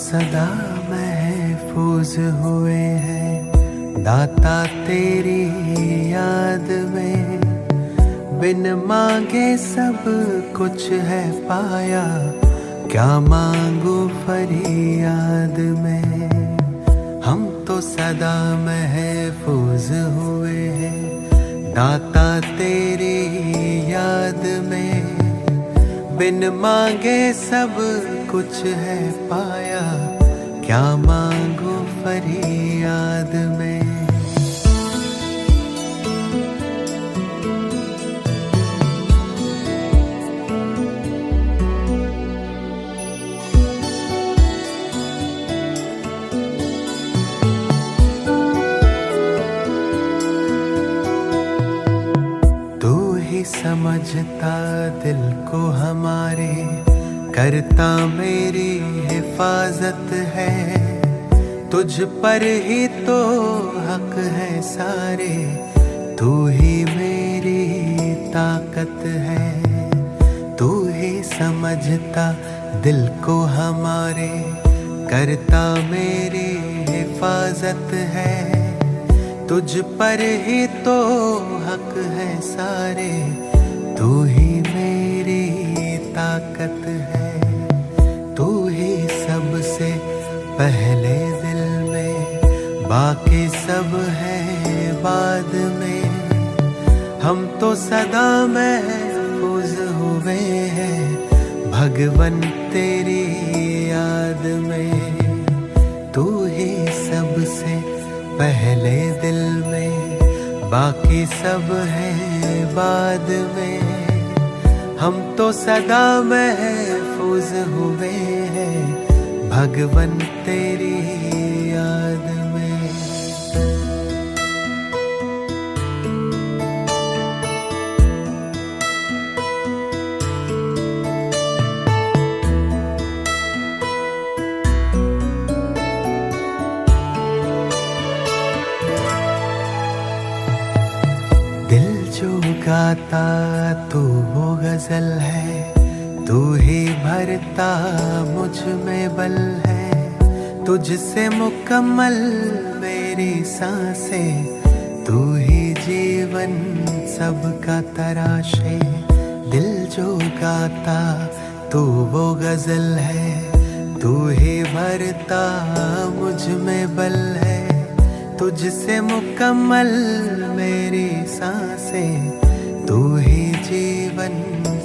सदा महफूज हुए हैं दाता तेरी याद में। बिन मांगे सब कुछ है पाया, क्या मांगू फरियाद में। हम तो सदा महफूज हुए हैं दाता तेरी याद में। बिन मांगे सब कुछ है पाया, क्या मांगू फरियाद में। समझता दिल को हमारे, करता मेरी हिफाजत है। तुझ पर ही तो हक है सारे, तू ही मेरी ताकत है। तू ही समझता दिल को हमारे, करता मेरी हिफाजत है। तुझ पर ही तो हक है सारे, तू ही मेरी ताकत है। तू ही सबसे पहले दिल में, बाकी सब है बाद में। हम तो सदा महफूज हुए हैं भगवन तेरी याद में। तू ही सबसे पहले दिल में, बाकी सब है बाद में। हम तो सदा महफूज हुए हैं भगवन तेरी याद में। गाता तू वो गजल है, तू ही भरता मुझ में बल है। तुझसे मुकम्मल मेरी सांसें, तू ही जीवन सबका तराशे। दिल जो गाता तू वो गजल है, तू ही भरता मुझ में बल है। तुझसे मुकम्मल मेरी सांसें, तू ही जीवन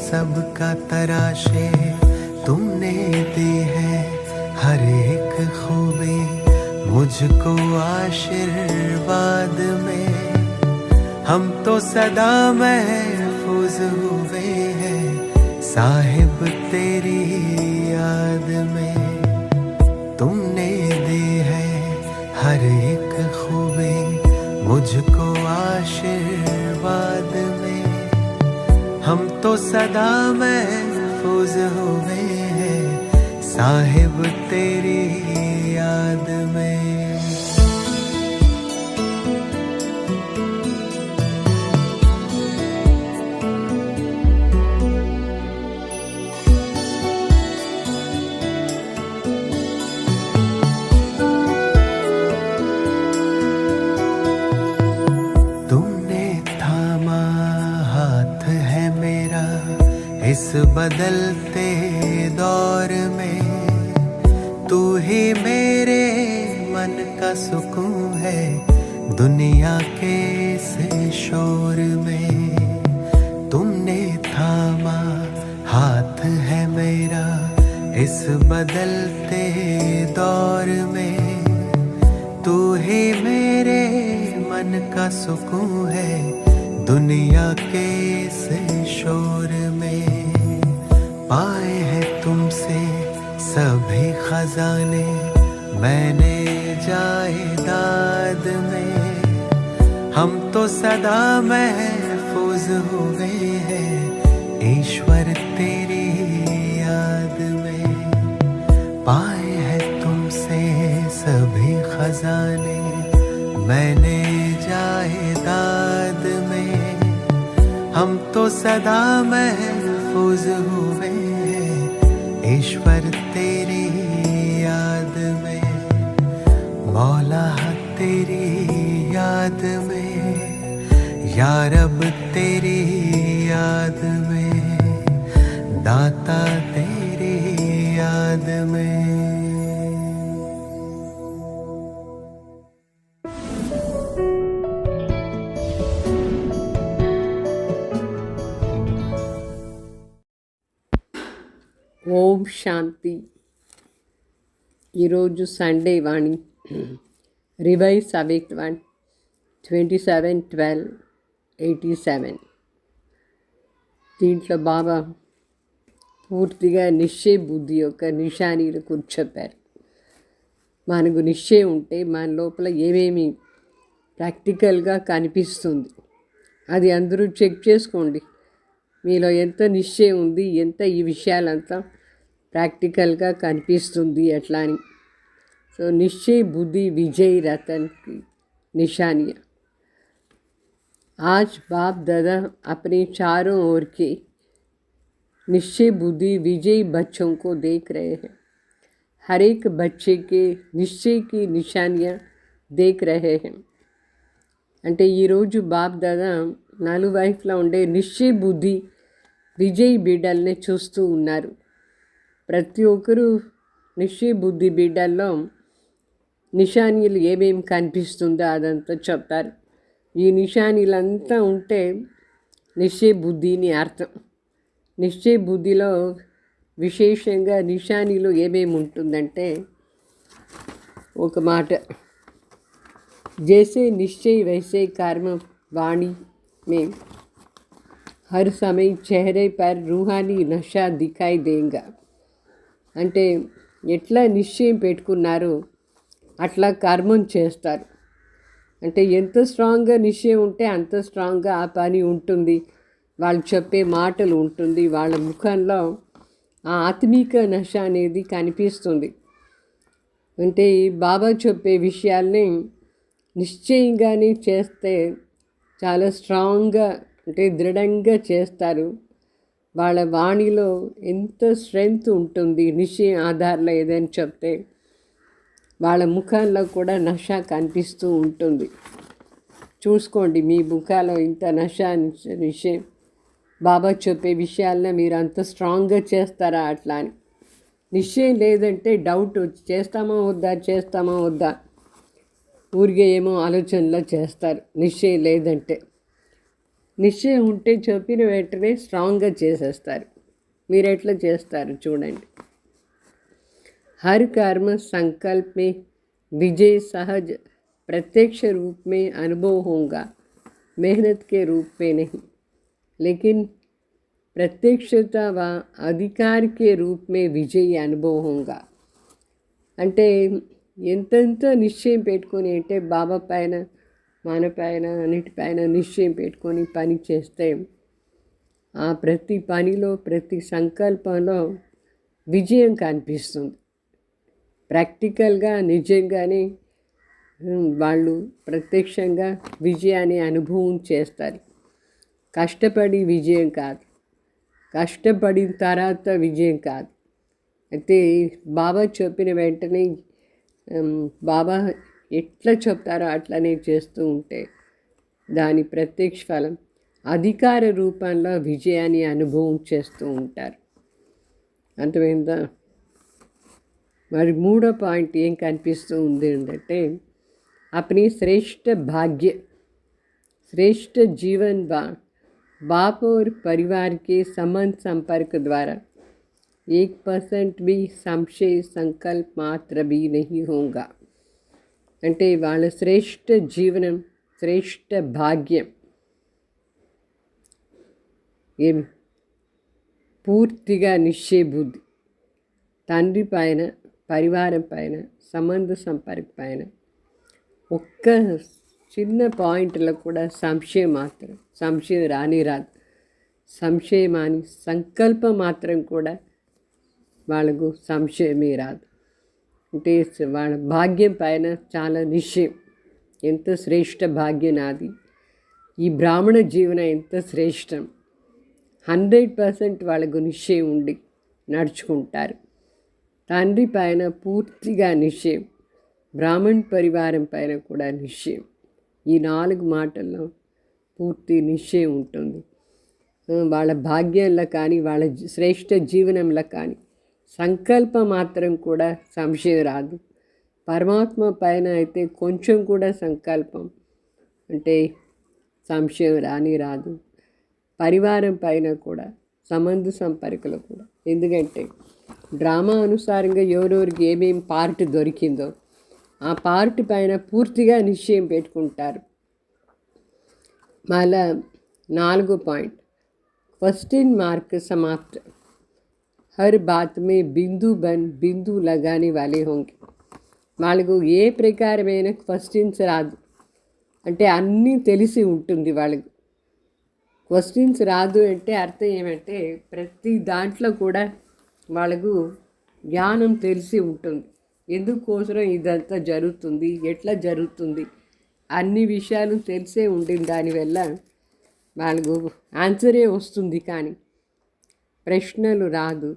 सबका तराशे। तुमने दी है हर एक खूबी मुझको आशीर्वाद में। हम तो सदा महफूज हुए हैं साहिब तेरी याद में। तुमने दी है हर एक खूबी मुझको आशीर्वाद में। हम तो सदा महफूज हुए हैं साहिब तेरी याद में। इस बदलते दौर में तू ही मेरे मन का सुकून है, दुनिया के इस शोर में। तुमने थामा हाथ है मेरा इस बदलते दौर में। तू ही मेरे मन का सुकून है, दुनिया के इस शोर में। पाए हैं तुमसे सभी खजाने मैंने जायदाद में। हम तो सदा महफूज हुए हैं ईश्वर तेरी याद में। पाए हैं तुमसे सभी खजाने मैंने जायदाद में। हम तो सदा महफूज हुए हैं ईश्वर तेरी याद मौला तेरी याद में, या रब तेरी याद में, दाता तेरी याद में। ఓం శాంతి. ఈరోజు సండే వాణి రివైజ్ అవేక్ 27/12/87. దీంట్లో బాబా పూర్తిగా నిశ్చయ బుద్ధి యొక్క నిశానీల గురించి చెప్పారు. మనకు నిశ్చయం ఉంటే మన లోపల ఏమేమి ప్రాక్టికల్గా కనిపిస్తుంది అది అందరూ చెక్ చేసుకోండి. మీలో ఎంత నిశ్చయం ఉంది, ఎంత ఈ విషయాలంతా ప్రాక్టికల్గా కనిపిస్తుంది ఎట్లా అని. సో నిశ్చय बुद्धि विजय रतन की निशानियाँ। आज बाप दादा अपने चारों ओर के निश्चय बुद्धि विजयी बच्चों को देख रहे हैं। हर एक बच्चे के निश्चय की निशानियाँ देख रहे हैं. అంటే ఈరోజు బాప్ దాదా నలువైపులా ఉండే నిశ్చయ బుద్ధి విజయ్ బిడ్డల్ని చూస్తూ ఉన్నారు. ప్రతి ఒక్కరూ నిశ్చయ బుద్ధి బిడ్డల్లో నిశానీలు ఏమేమి కనిపిస్తుందో అదంతా చెప్తారు. ఈ నిశానీలంతా ఉంటే నిశ్చయ బుద్ధిని అర్థం. నిశ్చయ బుద్ధిలో విశేషంగా నిశానీలు ఏమేమి ఉంటుందంటే ఒక మాట, जैसे निश्चय वैसे कर्म वाणी में हर समय चेहरे पर रूहानी नशा दिखाई देगा. అంటే ఎట్లా నిశ్చయం పెట్టుకున్నారో అట్లా కర్మం చేస్తారు. అంటే ఎంత స్ట్రాంగ్గా నిశ్చయం ఉంటే అంత స్ట్రాంగ్గా ఆ పని ఉంటుంది, వాళ్ళు చెప్పే మాటలు ఉంటుంది, వాళ్ళ ముఖంలో ఆ ఆత్మీక నశ అనేది కనిపిస్తుంది. అంటే బాబా చెప్పే విషయాల్ని నిశ్చయంగానే చేస్తే చాలా స్ట్రాంగ్గా అంటే దృఢంగా చేస్తారు. వాళ్ళ వాణిలో ఎంత స్ట్రెంగ్త్ ఉంటుంది, నిశ్చయం ఆధారంలో ఏదైనా చెప్తే వాళ్ళ ముఖంలో కూడా నష కనిపిస్తూ ఉంటుంది. చూసుకోండి మీ ముఖాలో ఇంత నష నిశ్చయం, బాబా చెప్పే విషయాల్లో మీరు అంత స్ట్రాంగ్గా చేస్తారా అట్లా అని. నిశ్చయం లేదంటే డౌట్ వచ్చి చేస్తామా వద్దా ఊరికే ఏమో ఆలోచనలో చేస్తారు. నిశ్చయం లేదంటే, నిశ్చయం ఉంటే చెప్పిన వెంటనే స్ట్రాంగ్గా చేసేస్తారు. మీరు ఎట్లా చేస్తారు చూడండి. हर कर्म संकल्प में विजय सहज प्रत्यक्ष रूप में अनुभव होगा, मेहनत के रूप में नहीं, लेकिन प्रत्यक्षता व अधिकार के रूप में विजयी अनुभव होगा. అంటే ఎంతెంత నిశ్చయం పెట్టుకొని అంటే బాబా పైన మన పైన అన్నిటిపైన నిశ్చయం పెట్టుకొని పని చేస్తే ఆ ప్రతి పనిలో ప్రతి సంకల్పంలో విజయం కనిపిస్తుంది. ప్రాక్టికల్గా నిజంగానే వాళ్ళు ప్రత్యక్షంగా విజయాన్ని అనుభవం చేస్తారు. కష్టపడి విజయం కాదు, కష్టపడిన తర్వాత విజయం కాదు. అయితే బాబా చెప్పిన వెంటనే బాబా ఎట్లా చెప్తారో అట్లనే చేస్తూ ఉంటే దాని ప్రత్యక్ష ఫలం అధికార రూపంలో విజయాన్ని అనుభవం చేస్తూ ఉంటారు. అర్థమైందా? మరి మూడో పాయింట్ ఏం కనిపిస్తూ ఉంది అంటే अपनी श्रेष्ठ भाग्य श्रेष्ठ जीवन बाप और परिवार के संबंध संपर्क द्वारा 1% भी संशय संकल्प मात्र भी नहीं होगा. అంటే వాళ్ళ శ్రేష్ఠ జీవనం శ్రేష్ఠ భాగ్యం ఏమి పూర్తిగా నిశ్చయ బుద్ధి, తండ్రి పైన పరివారం పైన సంబంధ సంపర్క పైన ఒక్క చిన్న పాయింట్లో కూడా సంశయం రాదు. సంశయం అని సంకల్పం మాత్రం కూడా వాళ్ళకు సంశయమే రాదు. అంటే వాళ్ళ భాగ్యం పైన చాలా నిశ్చయం, ఎంత శ్రేష్ఠ భాగ్యం నాది, ఈ బ్రాహ్మణ జీవనం ఎంత శ్రేష్టం. 100% వాళ్ళకు నిశ్చయం ఉండి నడుచుకుంటారు. తండ్రి పైన పూర్తిగా నిశ్చయం, బ్రాహ్మణ్ పరివారం పైన కూడా నిశ్చయం. ఈ 4 మాటల్లో పూర్తి నిశ్చయం ఉంటుంది. వాళ్ళ భాగ్యంలో కానీ వాళ్ళ శ్రేష్ఠ జీవనంలో కానీ సంకల్పం మాత్రం కూడా సంశయం రాదు. పరమాత్మ పైన అయితే కొంచెం కూడా సంకల్పం అంటే సంశయం రాదు. పరివారం పైన కూడా సంబంధ సంపర్కులు కూడా. ఎందుకంటే డ్రామా అనుసారంగా ఎవరెవరికి ఏమేమి పార్ట్ దొరికిందో ఆ పార్ట్ పైన పూర్తిగా నిశ్చయం పెట్టుకుంటారు. మళ్ళా 4 పాయింట్, क्वेश्चन मार्क समाप्त. हर बात में बिंदु बन बिंदु लगाने वाले होंगे. వాళ్ళకు ఏ ప్రకారమైన క్వశ్చన్స్ రాదు, అంటే అన్నీ తెలిసి ఉంటుంది వాళ్ళకు. క్వశ్చన్స్ రాదు అంటే అర్థం ఏమంటే ప్రతి దాంట్లో కూడా వాళ్ళకు జ్ఞానం తెలిసి ఉంటుంది. ఎందుకోసం ఇదంతా జరుగుతుంది, ఎట్లా జరుగుతుంది, అన్ని విషయాలు తెలిసే ఉంటుంది. దానివల్ల వాళ్ళకు ఆన్సరే వస్తుంది, కానీ ప్రశ్నలు రాదు.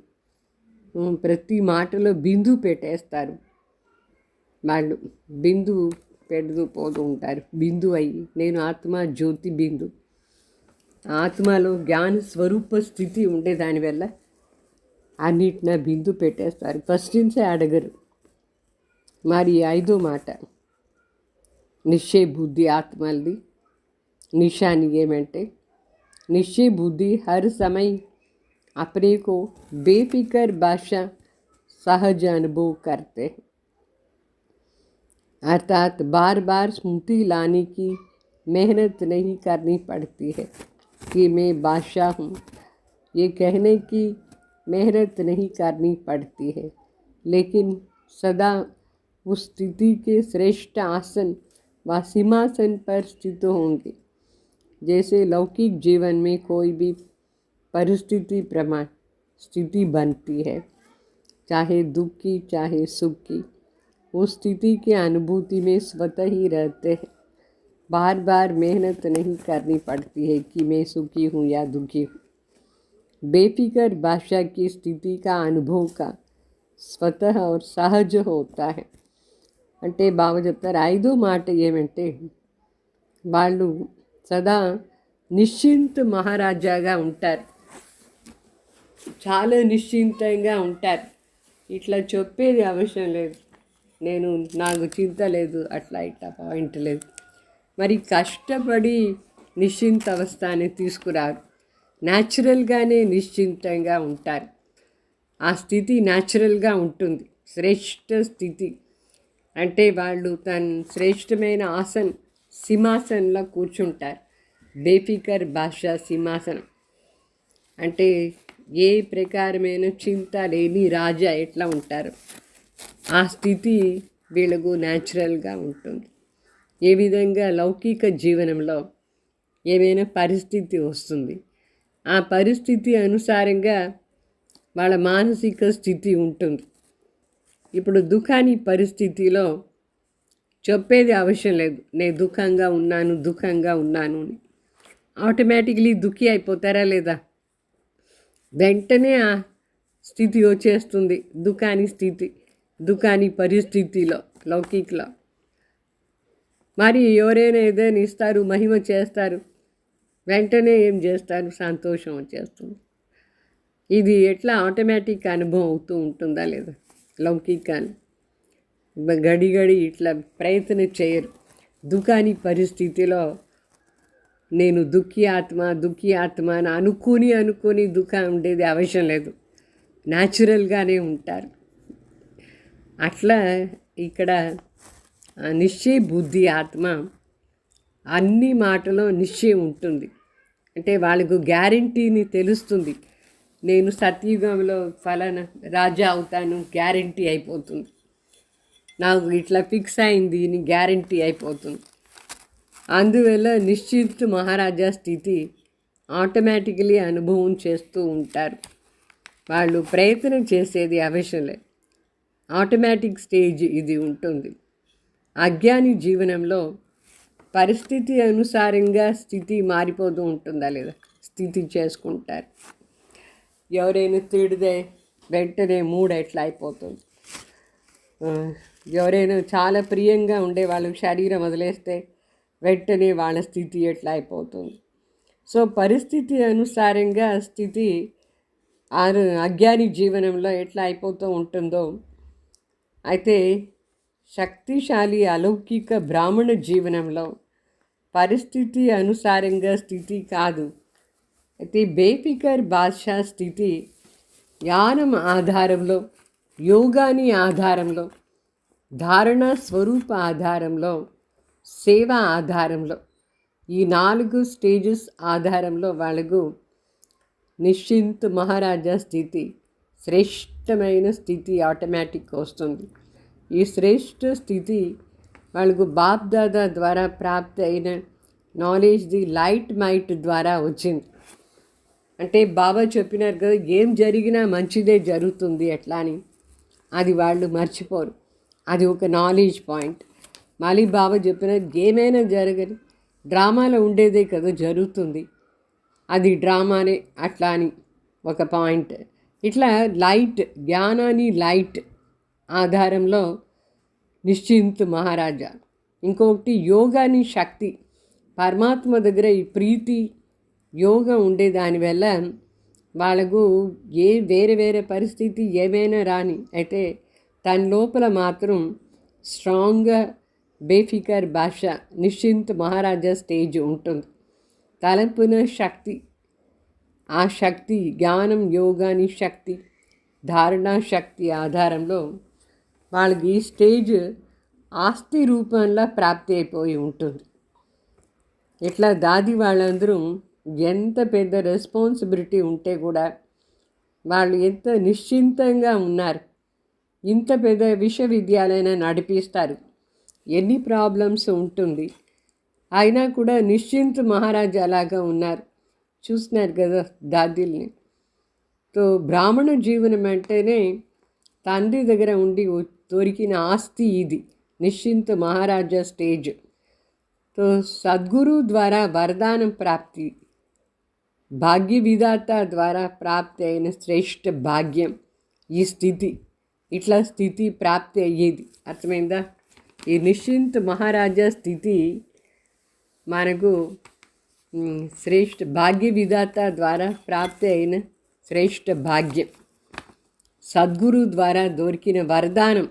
ప్రతి మాటలో బిందు పెట్టేస్తారు. వాళ్ళు బిందు పెడుతూ పోతూ ఉంటారు. బిందు అయ్యి నేను ఆత్మ జ్యోతి బిందు, ఆత్మలో జ్ఞాన స్వరూప స్థితి ఉండే దానివల్ల అన్నిటిన బిందు పెట్టేస్తారు. క్వశ్చన్సే అడగరు. మరి 5వ మాట నిశ్చయ బుద్ధి ఆత్మలది निशानी ఏమంటే निश्चय बुद्धि हर समय अपने को बेफिक्र भाषा सहज अनुभव करते हैं. अर्थात बार बार स्मृति लाने की मेहनत नहीं करनी पड़ती है कि मैं बादशाह हूँ. ये कहने की मेहनत नहीं करनी पड़ती है, लेकिन सदा उस स्थिति के श्रेष्ठ आसन व सिंहासन पर स्थित होंगे. जैसे लौकिक जीवन में कोई भी परिस्थिति प्रमाण स्थिति बनती है, चाहे दुख की चाहे सुख की, उस स्थिति की अनुभूति में स्वतः ही रहते हैं. बार बार मेहनत नहीं करनी पड़ती है कि मैं सुखी हूँ या दुखी हूँ. बेफिक्र भाषा की स्थिति का अनुभव का स्वतः और सहज होता है. అంటే బాగా చెప్తారు. 5వ మాట ఏమంటే వాళ్ళు సదా నిశ్చింత మహారాజాగా ఉంటారు, చాలా నిశ్చింతంగా ఉంటారు. ఇట్లా చెప్పేది అవసరం లేదు, నాకు చింత లేదు, అట్లా ఇట్లా పాయింట్ లేదు. మరి కష్టపడి నిశ్చింత అవస్థ అనేది తీసుకురారు. న్యాచురల్గానే నిశ్చింతంగా ఉంటారు. ఆ స్థితి న్యాచురల్గా ఉంటుంది, శ్రేష్ఠ స్థితి. అంటే వాళ్ళు తన శ్రేష్టమైన సింహాసనంలో కూర్చుంటారు. బేఫికర్ భాష సింహాసనం అంటే ఏ ప్రకారమైన చింత లేని రాజా ఎట్లా ఉంటారు ఆ స్థితి వీళ్ళకు న్యాచురల్గా ఉంటుంది. ఏ విధంగా లౌకిక జీవనంలో ఏమైనా పరిస్థితి వస్తుంది, ఆ పరిస్థితి అనుసారంగా వాళ్ళ మానసిక స్థితి ఉంటుంది. ఇప్పుడు దుఃఖాన్ని పరిస్థితిలో చెప్పేది అవసరం లేదు, నేను దుఃఖంగా ఉన్నాను అని. ఆటోమేటిక్లీ దుఃఖి అయిపోతారా లేదా? వెంటనే ఆ స్థితి వచ్చేస్తుంది, దుఃఖాన్ని పరిస్థితిలో లౌకికలో. మరి ఎవరైనా ఏదైనా ఇస్తారు, మహిమ చేస్తారు, వెంటనే ఏం చేస్తారు, సంతోషం వచ్చేస్తుంది. ఇది ఎట్లా ఆటోమేటిక్ అనుభవం అవుతూ ఉంటుందా లేదా? లౌకికాన్ని గడి ఇట్లా ప్రయత్నం చేయరు. దుఃఖాన్ని పరిస్థితిలో నేను దుఃఖి ఆత్మ అని అనుకుని దుఃఖం ఉండేది అవసరం లేదు, న్యాచురల్గానే ఉంటారు. అట్లా ఇక్కడ నిశ్చయ బుద్ధి ఆత్మ అన్ని మాటలో నిశ్చయం ఉంటుంది. అంటే వాళ్ళకు గ్యారంటీని తెలుస్తుంది, నేను సత్యుగంలో ఫలానా రాజా అవుతాను, గ్యారంటీ అయిపోతుంది. నాకు ఇట్లా ఫిక్స్ అయింది అని గ్యారంటీ అయిపోతుంది. అందువల్ల నిశ్చిత మహారాజా స్థితి ఆటోమేటికలీ అనుభవం చేస్తూ ఉంటారు. వాళ్ళు ప్రయత్నం చేసేది అవసరం లేదు, ఆటోమేటిక్ స్టేజ్ ఇది ఉంటుంది. అజ్ఞాని జీవనంలో పరిస్థితి అనుసారంగా స్థితి మారిపోతూ ఉంటుందా లేదా? స్థితి చేసుకుంటారు. ఎవరైనా తిడితే వెంటనే మూడు ఎట్లా అయిపోతుంది, ఎవరైనా చాలా ప్రియంగా ఉండే వాళ్ళకి శరీరం వదిలేస్తే వెంటనే వాళ్ళ స్థితి ఎట్లా అయిపోతుంది. సో పరిస్థితి అనుసారంగా స్థితి అజ్ఞాని జీవనంలో ఎట్లా అయిపోతూ ఉంటుందో, అయితే శక్తిశాలి అలౌకిక బ్రాహ్మణ జీవనంలో పరిస్థితి అనుసారంగా స్థితి కాదు. అయితే బేఫికర్ బాద్షా స్థితి జ్ఞానం ఆధారంలో, యోగాని ఆధారంలో, ధారణ స్వరూప ఆధారంలో, సేవ ఆధారంలో, ఈ 4 స్టేజెస్ ఆధారంలో వాళ్ళకు నిశ్చింత్ మహారాజా స్థితి, శ్రేష్టమైన స్థితి ఆటోమేటిక్గా వస్తుంది. ఈ శ్రేష్ఠ స్థితి వాళ్ళకు బాప్ దాదా ద్వారా ప్రాప్తి అయిన నాలెడ్జ్ ది లైట్ మైట్ ద్వారా వచ్చింది. అంటే బాబా చెప్పినారు కదా, ఏం జరిగినా మంచిదే జరుగుతుంది ఎట్లా అని, అది వాళ్ళు మర్చిపోరు. అది ఒక నాలెడ్జ్ పాయింట్. మళ్ళీ బాబా చెప్పిన ఏమైనా జరగని డ్రామాలో ఉండేదే కదా జరుగుతుంది, అది డ్రామానే అట్లా అని ఒక పాయింట్. ఇట్లా లైట్ జ్ఞానాన్ని లైట్ ఆధారంలో నిశ్చింత్ మహారాజా. ఇంకొకటి యోగాని శక్తి, పరమాత్మ దగ్గర ఈ ప్రీతి యోగం ఉండే దానివల్ల వాళ్ళకు వేరే వేరే పరిస్థితి ఏమైనా రాని, అయితే తన లోపల మాత్రం స్ట్రాంగ్గా బేఫికర్ భాష నిశ్చింత్ మహారాజా స్టేజ్ ఉంటుంది. తలంపున శక్తి, ఆ శక్తి జ్ఞానం యోగాని శక్తి, ధారణా శక్తి ఆధారంలో వాళ్ళకి ఈ స్టేజ్ ఆస్తి రూపంలో ప్రాప్తి అయిపోయి ఉంటుంది. ఇట్లా దాది వాళ్ళందరూ ఎంత పెద్ద రెస్పాన్సిబిలిటీ ఉంటే కూడా వాళ్ళు ఎంత నిశ్చింతంగా ఉన్నారు. ఇంత పెద్ద విశ్వవిద్యాలయాన్ని నడిపిస్తారు, ఎన్ని ప్రాబ్లమ్స్ ఉంటుంది, అయినా కూడా నిశ్చింత్ మహారాజా అలాగా ఉన్నారు. చూస్తున్నారు కదా దాదీల్ని. తో బ్రాహ్మణ జీవనం అంటేనే తండ్రి దగ్గర ఉండి దొరికిన ఆస్తి ఇది నిశ్చింత్ మహారాజా స్టేజ్. తో సద్గురు ద్వారా వరదానం ప్రాప్తి, భాగ్య విధాత ద్వారా ప్రాప్తి అయిన శ్రేష్ఠ భాగ్యం ఈ స్థితి. ఇట్లా స్థితి ప్రాప్తి అయ్యేది, అర్థమైందా? ఈ నిశ్చింత్ మహారాజా స్థితి మనకు శ్రేష్ఠ భాగ్య విధాత ద్వారా ప్రాప్తి అయిన శ్రేష్ఠ భాగ్యం, సద్గురు ద్వారా దొరికిన వరదానం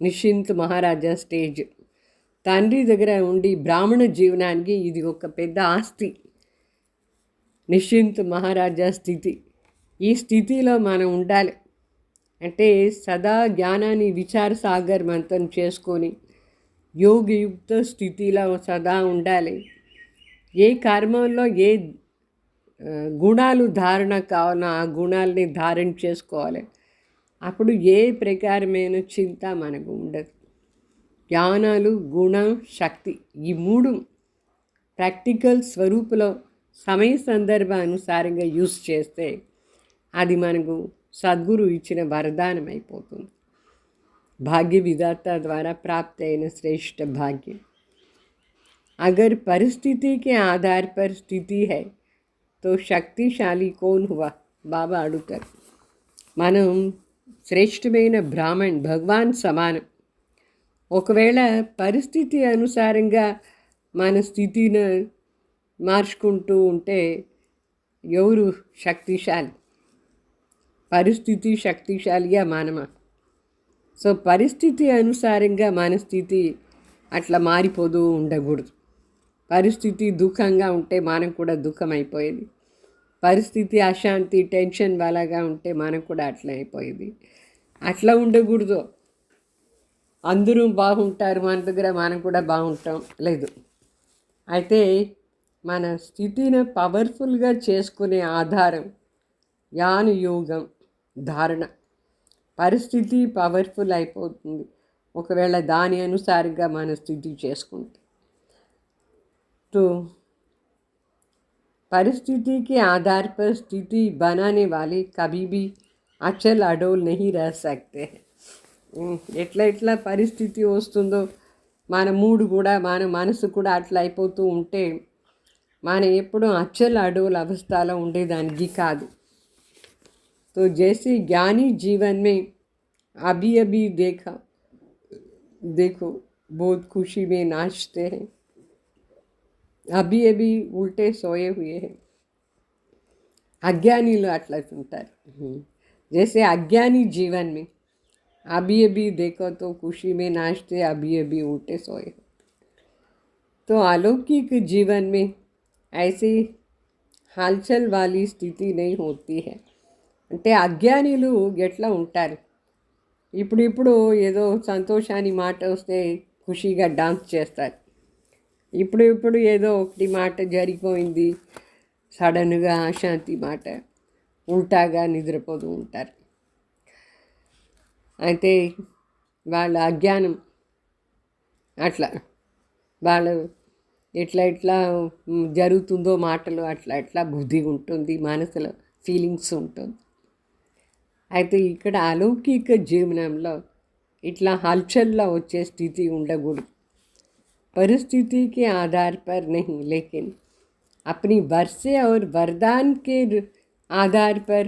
నిశ్చింత్ మహారాజా స్టేజ్. తండ్రి దగ్గర ఉండి బ్రాహ్మణ జీవనానికి ఇది ఒక పెద్ద ఆస్తి, నిశ్చింత్ మహారాజా స్థితి. ఈ స్థితిలో మనం ఉండాలి. అంటే సదా జ్ఞానాన్ని విచార సాగర్ మంతం చేసుకొని యోగయుక్త స్థితిలో సదా ఉండాలి. ఏ కర్మంలో ఏ గుణాలు ధారణ కావాలో ఆ గుణాలని ధారణ చేసుకోవాలి. అప్పుడు ఏ ప్రకారమైన చింత మనకు ఉండదు. జ్ఞానాలు, గుణం, శక్తి ఈ 3 ప్రాక్టికల్ స్వరూపులో సమయ సందర్భానుసారంగా యూస్ చేస్తే అది మనకు సద్గురు ఇచ్చిన వరదానం అయిపోతుంది. भाग्य विधाता द्वारा प्राप्त అయిన श्रेष्ठ भाग्य। अगर परिस्थिति के आधार पर स्थिति है तो शक्तिशाली कौन हुआ? बाबा अड़ुताరు। మనం శ్రేష్టమైన బ్రాహ్మణ్ భగవాన్ సమానం। ఒకవేళ పరిస్థితి అనుసారంగా మన స్థితిని మార్చుకుంటూ ఉంటే ఎవరు శక్తిశాలి? పరిస్థితి శక్తిశాలిగా మనమా? సో పరిస్థితి అనుసారంగా మన స్థితి అట్లా మారిపోతూ ఉండకూడదు। పరిస్థితి దుఃఖంగా ఉంటే మనం కూడా దుఃఖం అయిపోయేది, పరిస్థితి అశాంతి టెన్షన్ వాళ్ళగా ఉంటే మనం కూడా అట్లా అయిపోయేది। అట్లా ఉండకూడదు। అందరూ బాగుంటారు మన దగ్గర, మనం కూడా బాగుంటాం లేదు। అయితే మన స్థితిని పవర్ఫుల్గా చేసుకునే ఆధారం జ్ఞాన యోగం ధారణ। పరిస్థితి పవర్ఫుల్ అయిపోతుంది ఒకవేళ దాని అనుసారంగా మన స్థితి చేసుకుంటే। तो परिस्थिति के आधार पर स्थिति बनाने वाले कभी भी अचल अडोल नहीं रह सकते हैं। ఎట్లా ఎట్లా పరిస్థితి వస్తుందో మన మూడు కూడా మన మనసు కూడా అట్లా అయిపోతూ ఉంటే మనం ఎప్పుడూ అచల్ అడోల్ అవస్థలో ఉండేదానికి కాదు। तो जैसे ज्ञानी जीवन में अभी अभी देखा देखो बहुत खुशी में नाचते हैं, అभी అभी उल्टे सोए हुए हैं. అజ్ఞానిలు అట్లా ఉంటారు. जैसे अज्ञानी जीवन में अभी अभी देखो तो खुशी में नाचते, अभी अभी उल्टे सोए. तो अलौकिक जीवन में ऐसी హల్చల్ వాली స్థితి नहीं होती है. అంటే అజ్ఞానిలు ఎట్లా ఉంటారు, ఇప్పుడు ఏదో సంతోషాన్ని మాట వస్తే ఖుషీగా డాన్స్ చేస్తారు. ఇప్పుడు ఏదో ఒకటి మాట జరిగిపోయింది, సడన్గా అశాంతి మాట, ఉల్టాగా నిద్రపోతూ ఉంటారు. అయితే వాళ్ళ అజ్ఞానం అట్లా, వాళ్ళు ఎట్లా జరుగుతుందో మాటలు అట్లా బుద్ధి ఉంటుంది, మనసులో ఫీలింగ్స్ ఉంటుంది. అయితే ఇక్కడ अलौकिक జీవనంలో ఇట్లా హల్చల్లో వచ్చే స్థితి ఉండకూడదు. परिस्थिति के आधार पर नहीं, लेकिन अपनी वर्षे और वरदान के आधार पर,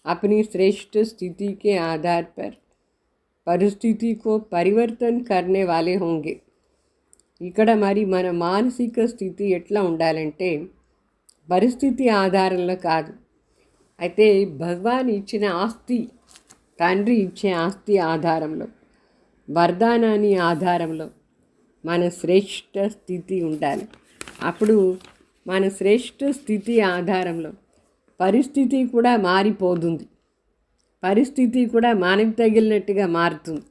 अपनी श्रेष्ठ स्थिति के आधार पर परिस्थिति को परिवर्तन करने वाले होंगे. ఇక్కడ మరి మన మానసిక స్థితి ఎట్లా ఉండాలంటే పరిస్థితి ఆధారంలో కాదు, అయితే భగవాన్ ఇచ్చిన ఆస్తి, తండ్రి ఇచ్చే ఆస్తి ఆధారంలో, వరదానాన్ని ఆధారంలో మన శ్రేష్ఠ స్థితి ఉండాలి. అప్పుడు మన శ్రేష్ఠ స్థితి ఆధారంలో పరిస్థితి కూడా మారిపోతుంది, పరిస్థితి కూడా మనకు తగిలినట్టుగా మారుతుంది.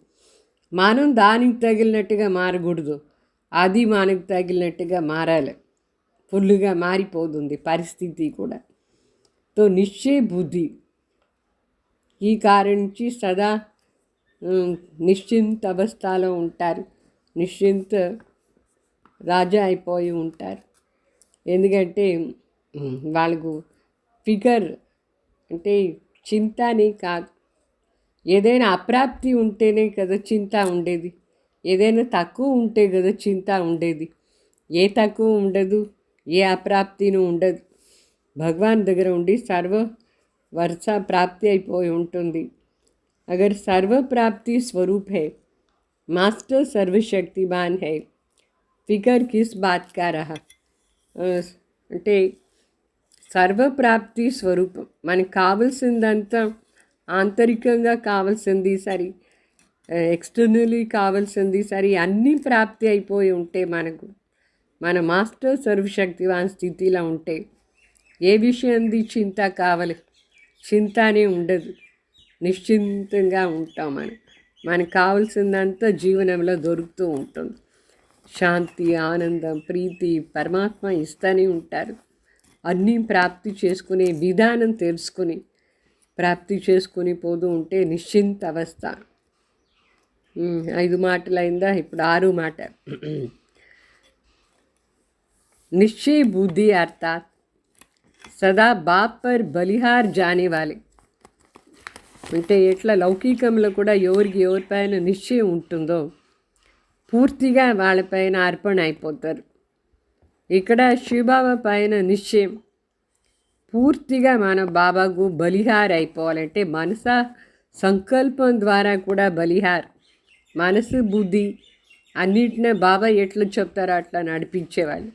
మనం దానికి తగిలినట్టుగా మారకూడదు, అది మనకు తగిలినట్టుగా మారాలి, ఫుల్లుగా మారిపోతుంది పరిస్థితి కూడా. तो निश्चय बुद्धि ఈ కారణం నుంచి సదా నిశ్చింత అవస్థలో ఉంటారు, నిశ్చింత రాజా అయిపోయి ఉంటారు. ఎందుకంటే వాళ్ళకు ఫికర్ అంటే చింతనే కాదు, ఏదైనా అప్రాప్తి ఉంటేనే కదా చింత ఉండేది, ఏదైనా తక్కువ ఉంటే కదా చింత ఉండేది. ఏ తక్కువ ఉండదు, ఏ అప్రాప్తిను ఉండదు. భగవాన్ దగ్గర ఉండి సర్వ వర్ష ప్రాప్తి అయిపోయి ఉంటుంది. అగర్ సర్వ ప్రాప్తి స్వరూప్ హై, మాస్టర్ సర్వశక్తిమాన్ హై, ఫికర్ కిస్ బాత్ కా రహా. అంటే సర్వప్రాప్తి స్వరూపం, మనకు కావలసిందంతా ఆంతరికంగా కావాల్సింది సరి, ఎక్స్టర్నలీ కావాల్సింది సరి, అన్నీ ప్రాప్తి అయిపోయి ఉంటే మనకు, మన మాస్టర్ సర్వశక్తివాన్ స్థితిలో ఉంటే ఏ విషయంది చింత కావాలి, చింతనే ఉండదు, నిశ్చింతంగా ఉంటాం. మనకు కావాల్సిందంతా జీవనంలో దొరుకుతూ ఉంటుంది. శాంతి, ఆనందం, ప్రీతి పరమాత్మ ఇస్తూనే ఉంటారు. అన్నీ ప్రాప్తి చేసుకునే విధానం తెలుసుకుని ప్రాప్తి చేసుకుని పోతూ ఉంటే నిశ్చింత అవస్థ. 5 మాటలైందా, ఇప్పుడు 6 మాట. నిశ్చయ బుద్ధి అర్థాత్ సదా బాప్ పర్ బలిహార్ జానే వాలే. అంటే ఎట్లా లౌకికంలో కూడా ఎవరిపైన నిశ్చయం ఉంటుందో పూర్తిగా వాళ్ళపైన అర్పణ అయిపోతారు. ఇక్కడ శివబాబా పైన నిశ్చయం పూర్తిగా మన బాబాకు బలిహార్ అయిపోవాలంటే మనస సంకల్పం ద్వారా కూడా బలిహార్, మనసు బుద్ధి అన్నిటినే బాబా ఎట్లా చెప్తారో అట్లా నడిపించేవాళ్ళు.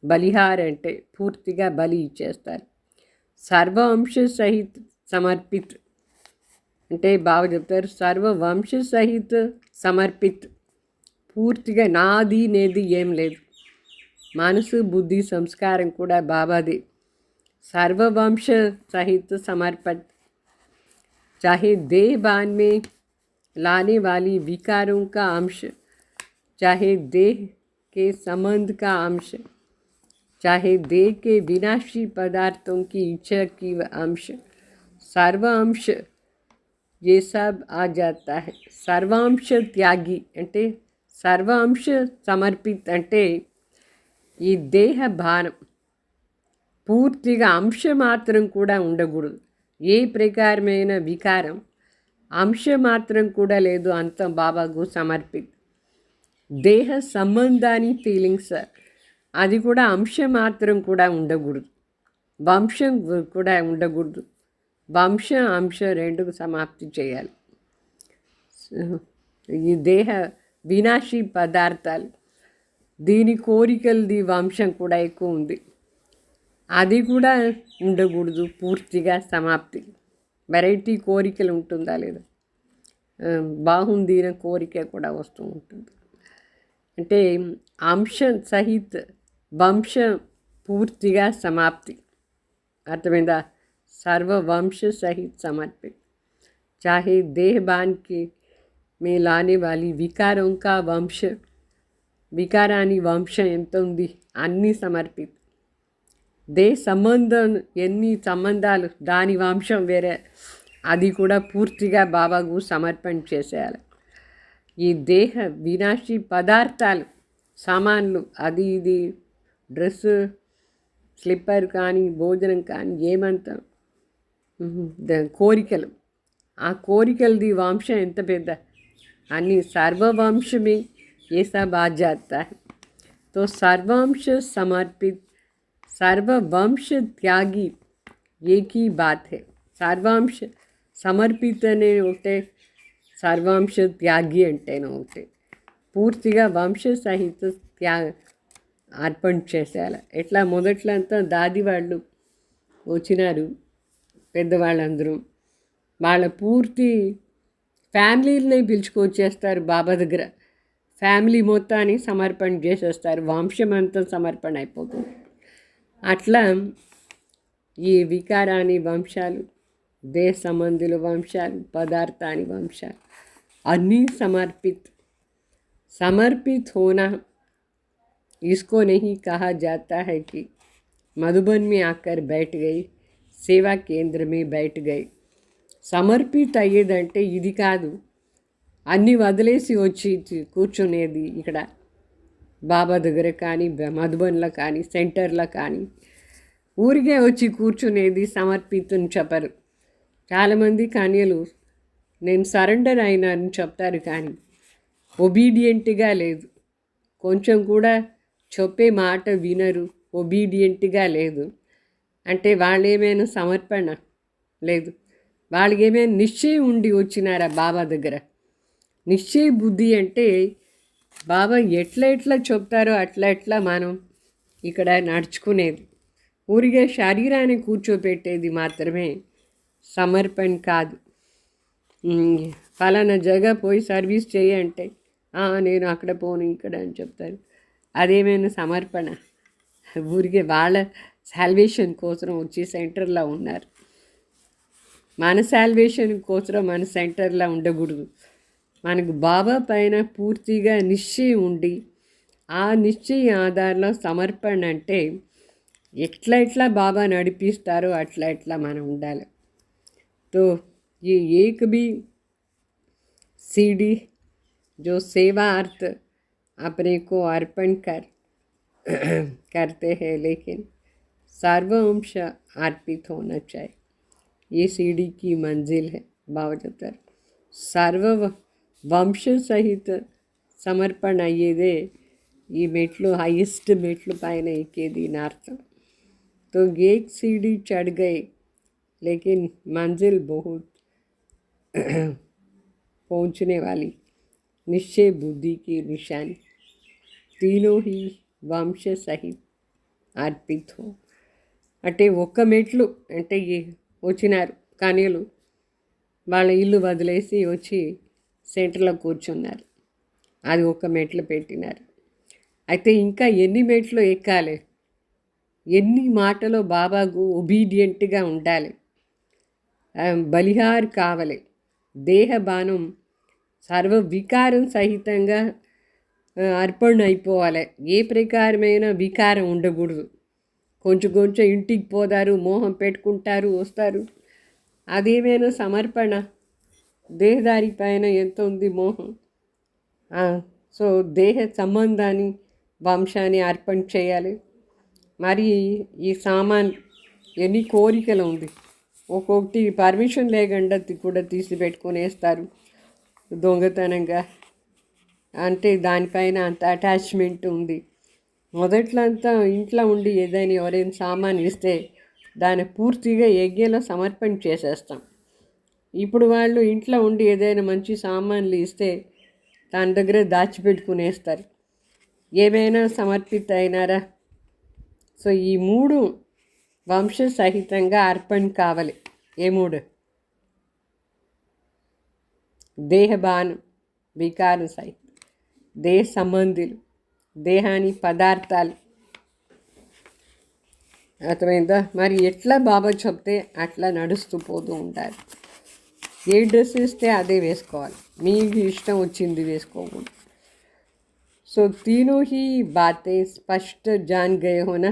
బలిహార్ అంటే పూర్తిగా బలి ఇచ్చేస్తారు. సర్వ వంశ సహిత్ సమర్పిత్ అంటే బాబా చెప్తారు, సర్వ వంశ సహిత్ సమర్పిత్, పూర్తిగా నాది నేది ఏం లేదు. మనసు బుద్ధి సంస్కారం కూడా బాబాది. सर्ववंश सहित समर्पण, चाहे देह बान में लाने वाली विकारों का अंश, चाहे देह के संबंध का अंश, चाहे देह के विनाशी पदार्थों की इच्छा की अंश, सर्व अंश ये सब आ जाता है. सर्वांश त्यागी అంటే సర్వాంశ సమర్పిత్ అంటే ఈ దేహ భానం పూర్తిగా అంశ మాత్రం కూడా ఉండకూడదు. ఏ ప్రకారమైన వికారం అంశ మాత్రం కూడా లేదు, అంత బాబాకు సమర్పిత్. దేహ సంబంధాన్ని ఫీలింగ్స్ అది కూడా అంశ మాత్రం కూడా ఉండకూడదు, వంశం కూడా ఉండకూడదు. వంశ అంశ రెండుకు సమాప్తి చేయాలి. ఈ దేహ వినాశీ పదార్థాలు, దీని కోరికలది వంశం కూడా ఎక్కువ ఉంది. అది కూడా ఉండకూడదు, పూర్తిగా సమాప్తి. వెరైటీ కోరికలు ఉంటుందా లేదా, బాగుంది అనే కోరిక కూడా వస్తూ ఉంటుంది. అంటే అంశ సహిత వంశ పూర్తిగా సమాప్తి, अर्थమైందా? सर्ववंश सहित समर्पित, चाहे देहबान के में लाने वाली विकारों का वंश, వికారాని వంశం ఎంత ఉంది, అన్నీ సమర్పిత. సంబంధం ఎన్ని సంబంధాలు, దాని వంశం వేరే, అది కూడా పూర్తిగా బాబాకు సమర్పణ చేసేయాలి. ఈ దేహ వినాశీ పదార్థాలు, సామాన్లు, అది ఇది డ్రెస్సు, స్లిప్పర్ కానీ భోజనం కానీ ఏమంతా కోరికలు, ఆ కోరికలది వంశం ఎంత పెద్ద, అన్ని सर्ववंश में ये सब आ जाता है. तो सर्ववंश समर्पित, सर्ववंश त्यागी एक ही बात है. सर्वांश సమర్పిత అనే ఒకటే, సర్వాంశ త్యాగి అంటేనే ఒకటే. పూర్తిగా వంశ సహిత అర్పణ చేసేయాలి. ఎట్లా మొదట్లో అంతా దాది వాళ్ళు వచ్చినారు, పెద్దవాళ్ళందరూ వాళ్ళ పూర్తి ఫ్యామిలీని పిలుచుకొచ్చేస్తారు బాబా దగ్గర, ఫ్యామిలీ మొత్తాన్ని సమర్పణ చేసేస్తారు, వంశం అంతా సమర్పణ అయిపోతుంది. అట్లా ఈ వికారాని వంశాలు, देह संबंधिल वंशाल, पदार्थानि वंशाल, अन्नी समर्पित. समर्पित होना इसको नहीं कहा जाता है कि मधुबन में आकर बैठ गई, सेवा केंद्र में बैठ गई. సమర్పిత అయ్యేదంటే ఇది కాదు, అన్నీ వదిలేసి వచ్చి కూర్చునేది ఇక్కడ బాబా దగ్గర కానీ, మధుబన్లో కానీ, సెంటర్లో కానీ. ఊరికే వచ్చి కూర్చునేది సమర్పితం చెప్పరు. చాలామంది కన్యలు నేను సరెండర్ అయినానని చెప్తారు, కానీ ఒబీడియంట్గా లేదు, కొంచెం కూడా చెప్పే మాట వినరు, ఒబీడియంట్గా లేదు. అంటే వాళ్ళేమైనా సమర్పణ లేదు, వాళ్ళకి ఏమైనా నిశ్చయం ఉండి వచ్చినారా బాబా దగ్గర. నిశ్చయ బుద్ధి అంటే బాబా ఎట్లా ఎట్లా చెప్తారో అట్లా ఎట్లా మనం ఇక్కడ నడుచుకునేది. ఊరిగా శరీరాన్ని కూర్చోపెట్టేది మాత్రమే సమర్పణ కాదు. ఫలానా జగ పోయి సర్వీస్ చేయంటే నేను అక్కడ పోను ఇక్కడ అని చెప్తారు, అదేమైనా సమర్పణ? ఊరికే వాళ్ళ సాల్వేషన్ కోసం వచ్చి సెంటర్లో ఉన్నారు. మన సాల్వేషన్ కోసం మన సెంటర్లో ఉండకూడదు. మనకు బాబా పైన పూర్తిగా నిశ్చయం ఉండి, ఆ నిశ్చయ ఆధారంలో సమర్పణ అంటే ఎట్లా ఎట్లా బాబా నడిపిస్తారో అట్లా ఎట్లా మనం ఉండాలి. तो ये एक भी सीढ़ी जो सेवा अर्थ अपने को अर्पण करते हैं, लेकिन सर्ववंश अर्पित होना चाहिए. ये सीढ़ी की मंजिल है. बावजतर सर्ववंश सहित समर्पण अయ్యేదే ఈ మెట్లు, हाईएस्ट మెట్లు పైన ఎక్కేది నా అర్థం. तो एक सीढ़ी चढ़ गए, लेकिन मंजिल बहुत पहुंचने वाली. निश्चय बुद्धि की निशानी, तीनों ही वंश सहित अर्पित हो. అంటే ఒక్క మెట్లు అంటే వచ్చినారు కన్యలు, వాళ్ళ ఇల్లు వదిలేసి వచ్చి సెంటర్లో కూర్చున్నారు, అది ఒక మెట్లు పెట్టినారు. అయితే ఇంకా ఎన్ని మెట్లు ఎక్కాలి, ఎన్ని మాటలో బాబాకు ఒబీడియంట్గా ఉండాలి, బలిహార్ కావాలి. దేహబానం సర్వ వికారం సహితంగా అర్పణ అయిపోవాలి. ఏ ప్రకారమైన వికారం ఉండకూడదు. కొంచెం కొంచెం ఇంటికి పోతారు, మోహం పెట్టుకుంటారు, వస్తారు, అదేమైనా సమర్పణ? దేహదారి పైన ఎంత ఉంది మోహం. సో దేహ సంబంధాన్ని, వంశాన్ని అర్పణ చేయాలి. మరి ఈ సామాన్ ఎన్ని కోరికలు ఉంది, ఒక్కొక్కటి పర్మిషన్ లేకుండా కూడా తీసి పెట్టుకునేస్తారు దొంగతనంగా. అంటే దానిపైన అంత అటాచ్మెంట్ ఉంది. మొదట్లో అంతా ఇంట్లో ఉండి ఏదైనా ఎవరైనా సామాన్ ఇస్తే దాన్ని పూర్తిగా యజ్ఞలో సమర్పణ చేసేస్తాం. ఇప్పుడు వాళ్ళు ఇంట్లో ఉండి ఏదైనా మంచి సామాన్లు ఇస్తే తన దగ్గర దాచిపెట్టుకునేస్తారు. ఏమైనా సమర్పిత అయినారా? సో ఈ 3 వంశ సహితంగా అర్పణ కావాలి. ఏ 3? దేహబాను, వికారం సహితం, దేహ సంబంధులు, దేహాని పదార్థాలు. అర్థమైందా? మరి ఎట్లా బాబా చెప్తే అట్లా నడుస్తూ పోతూ ఉంటారు. ఏ డ్రెస్ ఇస్తే అదే వేసుకోవాలి, మీకు ఇష్టం వచ్చింది వేసుకోకూడదు. సో తీనో హీ బాతే స్పష్ట జాన్ గయే హోనా.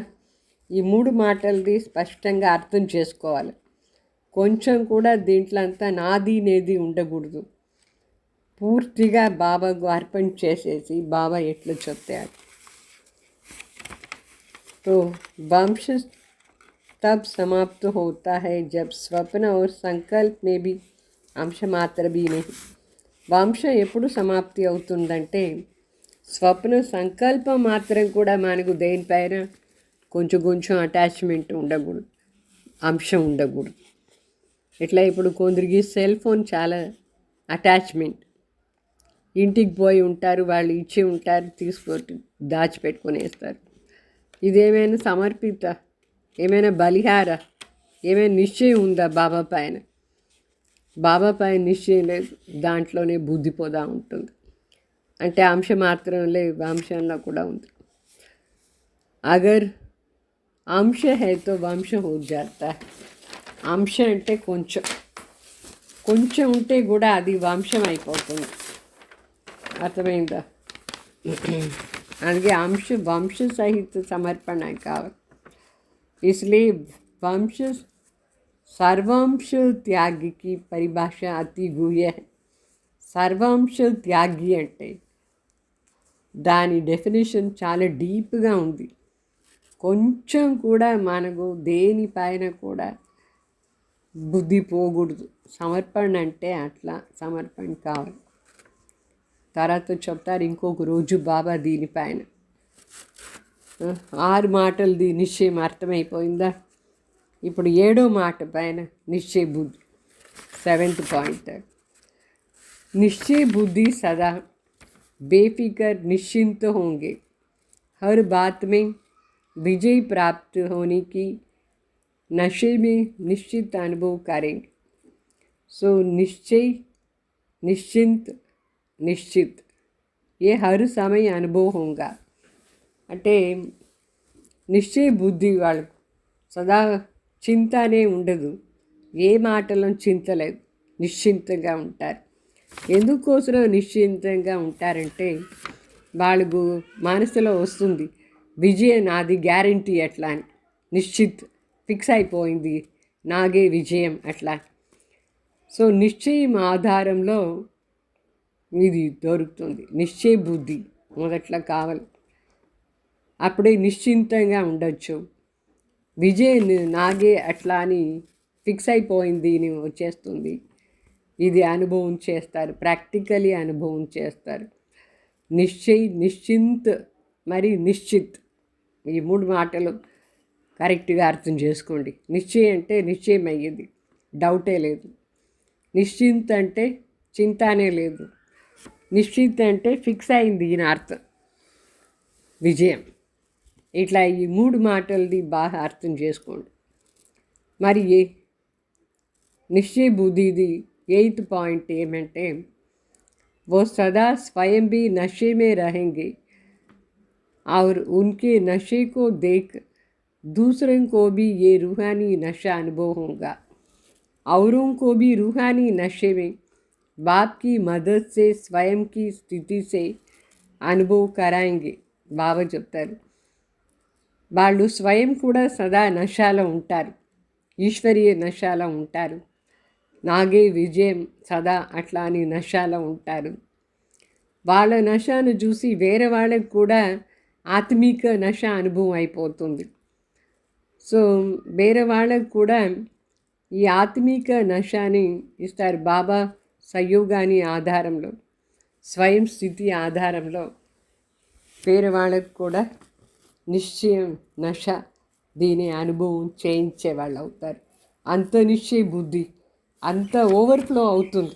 ఈ 3 మాటలది స్పష్టంగా అర్థం చేసుకోవాలి. కొంచెం కూడా దీంట్లో అంతా నాది నేది ఉండకూడదు. పూర్తిగా బాబాకు అర్పణ చేసేసి బాబా ఎట్లా చెప్తాడు. तो वंश तब समाप्त होता है जब स्वप्न और संकल्प में भी अंश मात्र भी नहीं. వంశ ఎప్పుడు సమాప్తి అవుతుందంటే స్వప్న సంకల్పం మాత్రం కూడా మనకు దేనిపైన కొంచెం అటాచ్మెంట్ ఉండకూడదు, అంశం ఉండకూడదు. ఇట్లా ఇప్పుడు కొందరికి సెల్ ఫోన్ చాలా అటాచ్మెంట్. ఇంటికి పోయి ఉంటారు, వాళ్ళు ఇచ్చి ఉంటారు, తీసుకొని దాచిపెట్టుకునేస్తారు. ఇదేమైనా సమర్పిత, ఏమైనా బలిహార, ఏమైనా నిశ్చయం ఉందా బాబా పైన? బాబా పైన నిశ్చయం లేదు, దాంట్లోనే బుద్ధి పోదా ఉంటుంది. అంటే అంశ మాత్రం లేదు, వంశంలో కూడా ఉంది. అగర్ అంశ హైతో వంశ హో జాతా. అంశ అంటే కొంచెం ఉంటే కూడా అది వంశం అయిపోతుంది. అర్థమైందా? అందుకే వంశ సహిత సమర్పణ కావాలి. इसलिए वंश सर्वांश त्यागी की परिभाष अति गुह्य है. సర్వాంశ త్యాగి అంటే దాని డెఫినేషన్ చాలా డీప్గా ఉంది. కొంచెం కూడా మనకు దేనిపైన కూడా బుద్ధి పోకూడదు. సమర్పణ అంటే అట్లా సమర్పణ కావాలి. తర్వాత చెప్తారు ఇంకొక రోజు బాబా దీనిపైన 6 మాటలది నిశ్చయం అర్థమైపోయిందా? ఇప్పుడు 7వ మాట పైన నిశ్చయ బుద్ధి, 7th పాయింట్. निश्चय बुद्धि सदा बेफिक्र निश्चिंत होंगे, हर बात में विजय प्राप्त होने की नशे में निश्चित अनुभव करेंगे. सो निश्चय, निश्चिंत, निश्चित ये हर समय अनुभव होगा. అంటే నిశ్చయ బుద్ధి వాళ్ళకు సదా చింతనే ఉండదు, ఏ మాటలో చింత లేదు, నిశ్చింతంగా ఉంటారు. ఎందుకోసం నిశ్చింతంగా ఉంటారంటే వాళ్ళకు మనసులో వస్తుంది విజయం నాది గ్యారంటీ అట్లా అని. నిశ్చిత్ ఫిక్స్ అయిపోయింది నాగే విజయం అట్లా. సో నిశ్చయం ఆధారంలో ఇది దొరుకుతుంది. నిశ్చయ బుద్ధి మొదట్లో కావాలి, అప్పుడే నిశ్చింతంగా ఉండొచ్చు. విజయం నాగే అట్లా అని ఫిక్స్ అయిపోయింది అని వచ్చేస్తుంది. ఇది అనుభవం చేస్తారు, ప్రాక్టికలీ అనుభవం చేస్తారు. నిశ్చయ్, నిశ్చింత్, మరి నిశ్చిత్, ఈ 3 మాటలు కరెక్ట్గా అర్థం చేసుకోండి. నిశ్చయం అంటే నిశ్చయం అయ్యేది, డౌటే లేదు. నిశ్చింత్ అంటే చింతనే లేదు. నిశ్చిత్ అంటే ఫిక్స్ అయింది ఈయన అర్థం, విజయం. ఇట్లా ఈ 3 మాటలది బాగా అర్థం చేసుకోండి. మరి నిశ్చయ బుద్ధిది 8th पॉइंट ఏమంటే वो सदा स्वयं भी नशे में रहेंगे और उनके नशे को देख दूसरों को भी ये रूहानी नशा अनुभव होगा. औरों को भी रूहानी नशे में बाप की मदद से स्वयं की स्थिति से अनुभव कराएंगे. బాబా చెప్తారు వాళ్ళు స్వయం కూడా సదా నశాలో ఉంటారు, ఈశ్వరీయ నశాలో ఉంటారు. నాగే విజయం సదా అట్లా అని నశాలో ఉంటారు. వాళ్ళ నశాను చూసి వేరే వాళ్ళకు కూడా ఆత్మీక నశ అనుభవం అయిపోతుంది. సో వేరే వాళ్ళకు కూడా ఈ ఆత్మీక నశాని ఇస్తారు బాబా సయోగాని ఆధారంలో, స్వయం స్థితి ఆధారంలో వేరే వాళ్ళకు కూడా నిశ్చయం నశ దీని అనుభవం చేయించే వాళ్ళు అవుతారు. అంత నిశ్చయ బుద్ధి అంత ఓవర్ఫ్లో అవుతుంది.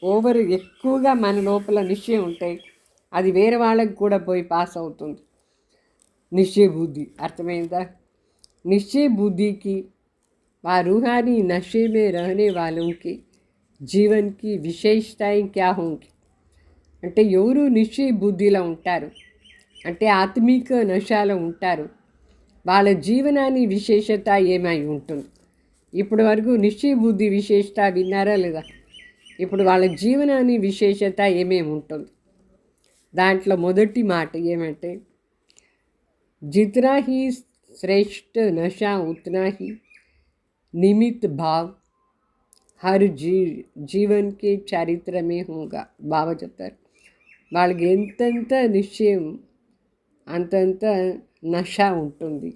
ఎక్కువగా మన లోపల నిశ్చయం ఉంటే అది వేరే వాళ్ళకి కూడా పోయి పాస్ అవుతుంది. निश्चय बुद्धि अर्थమైందా? निश्चय बुद्धि की व रूहानी नशे में रहने वालों के जीवन की विशेषताएं क्या होंगी? అంటే ఎవరు నిశ్చయ బుద్ధిలో ఉంటారు, అంటే ఆత్మిక నశాలో ఉంటారు, వాళ్ళ జీవనాన్ని విశేషత ఏమై ఉంటుంది? ఇప్పటి వరకు నిశ్చయ బుద్ధి విశేషత విన్నారా లేదా? ఇప్పుడు వాళ్ళ జీవనాన్ని విశేషత ఏమేమి ఉంటుంది? దాంట్లో మొదటి మాట ఏమంటే, जितना ही श्रेष्ठ नशा उतना ही निमित्त भाव हर जीवन के चरित्र में होगा. బాగా చెప్తారు. వాళ్ళకి ఎంతెంత నిశ్చయం అంతంత నశ ఉంటుంది.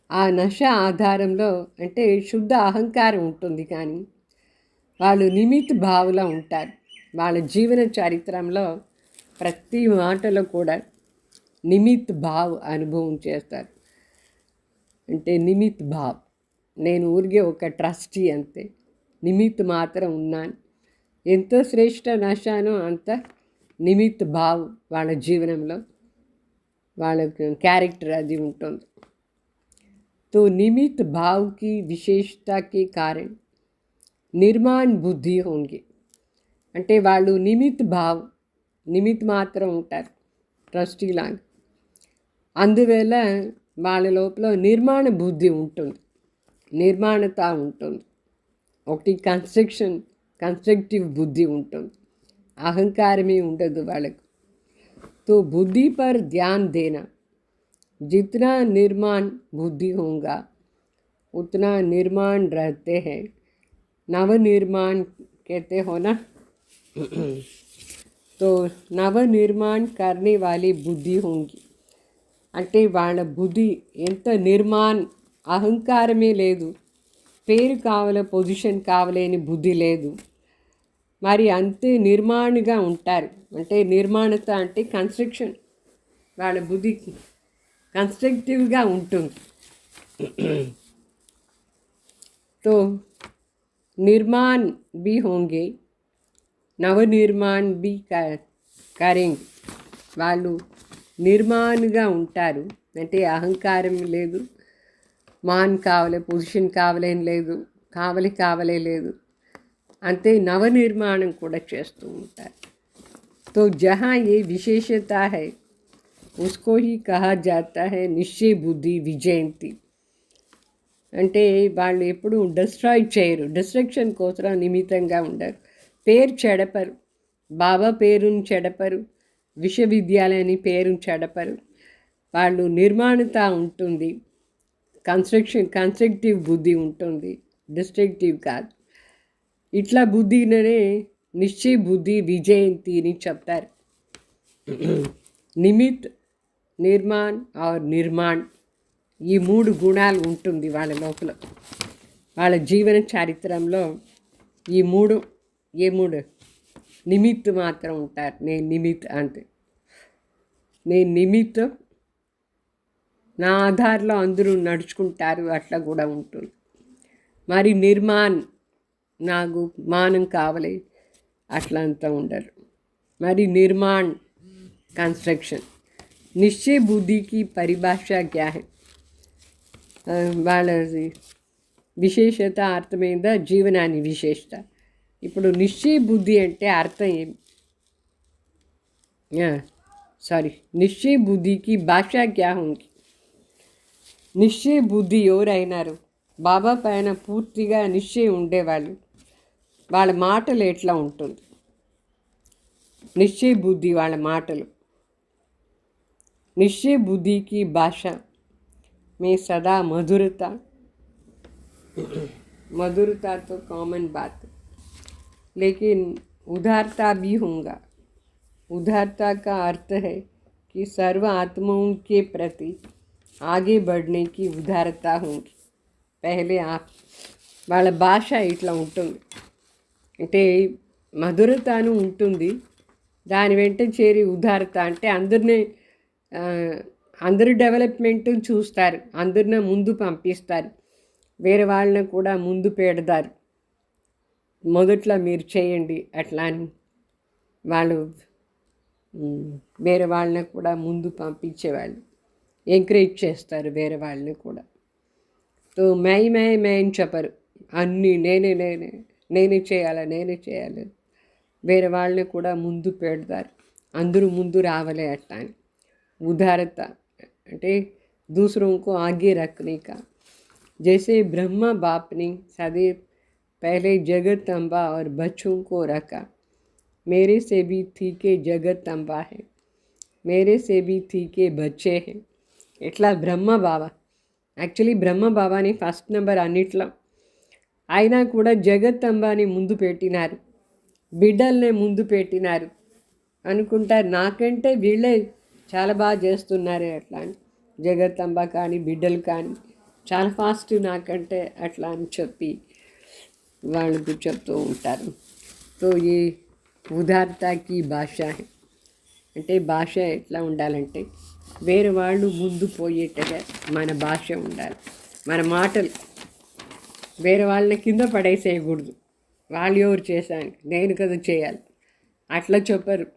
ఆ నశ ఆధారంలో అంటే శుద్ధ అహంకారం ఉంటుంది, కానీ వాళ్ళు నిమిత్త భావులా ఉంటారు. వాళ్ళ జీవన చరిత్రలో ప్రతి మాటలో కూడా నిమిత్ భావ్ అనుభవం చేస్తారు. అంటే నిమిత్ భావ్, నేను ఊరికే ఒక ట్రస్టీ అంతే, నిమిత్ మాత్రం ఉన్నాను. ఎంతో శ్రేష్ఠ నశానో అంత నిమిత్ భావ్ వాళ్ళ జీవనంలో వాళ్ళ క్యారెక్టర్ అది ఉంటుంది. तो निमित्त भाव की विशेषता के कारण निर्माण बुद्धि होंगे. అంటే వాళ్ళు నిమిత్ మాత్రం ఉంటారు, ట్రస్టీ లాగా. అందువల్ల వాళ్ళ లోపల నిర్మాణ బుద్ధి ఉంటుంది, నిర్మాణత ఉంటుంది. ఒకటి కన్స్ట్రక్టివ్ బుద్ధి ఉంటుంది, అహంకారమే ఉండదు వాళ్ళకు. तो बुद्धि पर ध्यान देना, जितना निर्माण बुद्धि होगा उतना निर्माण रहते हैं. नवनिर्माण कहते हो ना, तो नवनिर्माण करने वाली बुद्धि होंगी. అంటే వాళ్ళ బుద్ధి ఎంత అహంకారమే లేదు, పేరు కావాల పొజిషన్ కావాలని బుద్ధి లేదు, మరి అంతే నిర్మాణగా ఉంటారు. అంటే నిర్మాణత అంటే కన్స్ట్రక్షన్, వాళ్ళ బుద్ధి కన్స్ట్రక్టివ్గా ఉంటుంది. तो निर्माण भी होंगे, नवनिर्माण भी करेंगे. వాళ్ళు నిర్మాణంగా ఉంటారు, అంటే అహంకారం లేదు, కావాలి పొజిషన్ కావాలని లేదు, కావలే లేదు, అంతే నవనిర్మాణం కూడా చేస్తూ ఉంటారు. तो जहाँ ये विशेषता है उसको ही कहा जाता है निश्चय बुद्धि विजयंती. అంటే వాళ్ళు ఎప్పుడు డిస్ట్రాయ్ చేయరు, డిస్ట్రక్షన్ కోసం నిమిత్తంగా ఉండరు, పేరు చెడపరు, బాబా పేరుని చెడపరు, విశ్వవిద్యాలయాన్ని పేరుని చెడపరు. వాళ్ళు నిర్మాణత ఉంటుంది, కన్స్ట్రక్టివ్ బుద్ధి ఉంటుంది, డిస్ట్రక్టివ్ కాదు. ఇట్లా బుద్ధినే నిశ్చయ బుద్ధి విజయంతి అని చెప్తారు. నిమిత్, నిర్మాణ్ ఆర్ నిర్మాణ్, ఈ 3 గుణాలు ఉంటుంది వాళ్ళ లోపల. వాళ్ళ జీవన చరిత్రలో ఈ 3 నిమిత్ మాత్రం ఉంటారు. నేను నిమిత్, నా ఆధార్లో అందరూ నడుచుకుంటారు, అట్లా కూడా ఉంటుంది. మరి నిర్మాణ్, నాకు మానం కావాలి, అట్లా అంతా ఉండరు. మరి నిర్మాణ్ कंस्ट्रक्शन. निश्चय बुद्धि की परिभाषा क्या है? వాళ్ళ విశేషత అర్థమైందా? జీవనాన్ని విశేషత. ఇప్పుడు నిశ్చయ బుద్ధి అంటే అర్థం ఏమి? నిశ్చయ బుద్ధికి భాష క్యా ఉంది? నిశ్చయ బుద్ధి ఎవరైనారు? బాబా పైన పూర్తిగా నిశ్చయం ఉండేవాళ్ళు, వాళ్ళ మాటలు ఎట్లా ఉంటుంది? నిశ్చయ బుద్ధి వాళ్ళ మాటలు. निश्चय बुद्धि की भाषा में सदा मधुरता तो कॉमन बात, लेकिन उदारता भी होगा. उदारता का अर्थ है कि सर्व आत्माओं के प्रति आगे बढ़ने की उदारता होगी. पहले आप వాళ్ళ భాష ఇట్లా ఉంటుంది, అంటే మధురతను ఉంటుంది, దాని వెంట చేరి ఉదారత అంటే అందరు డెవలప్మెంట్ చూస్తారు, అందరిని ముందు పంపిస్తారు, వేరే వాళ్ళని కూడా ముందు పెడతారు. మొదట్లో మీరు చేయండి అట్లా అని వాళ్ళు వేరే వాళ్ళని కూడా ముందు పంపించేవాళ్ళు, ఎంకరేజ్ చేస్తారు వేరే వాళ్ళని కూడా. తో మై అని చెప్పరు, అన్నీ నేనే నేనే నేనే చేయాలి వేరే వాళ్ళని కూడా ముందు పెడతారు, అందరూ ముందు రావలే అట్లా అని. उदारता అంటే दूसरों को आगे रखने का। जैसे ब्रह्मा बाप ने सदैव पहले जगत अम्बा और बच्चों को रखा, मेरे से भी ठीके जगत अम्बा है, मेरे से भी ठीके बच्चे हैं. ఇట్లా బ్రహ్మ బాబా, యాక్చువల్లీ బ్రహ్మ బాబాని ఫస్ట్ నెంబర్ అన్నిట్లో, అయినా కూడా జగత్ అంబాని ముందు పెట్టినారు, బిడ్డల్నే ముందు పెట్టినారు అనుకుంటారు. నాకంటే వీళ్ళే చాలా బాగా చేస్తున్నారు అట్లా అని, జగత్తంబ కానీ బిడ్డలు కానీ చాలా ఫాస్ట్ నాకంటే అట్లా అని చెప్పి వాళ్ళకు చెప్తూ ఉంటారు. తో ఈ ఉదార్తకి భాష అంటే భాష ఎట్లా ఉండాలంటే వేరే వాళ్ళు ముందు పోయేట్టుగా మన భాష ఉండాలి. మన మాటలు వేరే వాళ్ళని కింద పడేసేయకూడదు, వాళ్ళు ఎవరు చేశాను నేను కదా చేయాలి అట్లా చెప్పరు,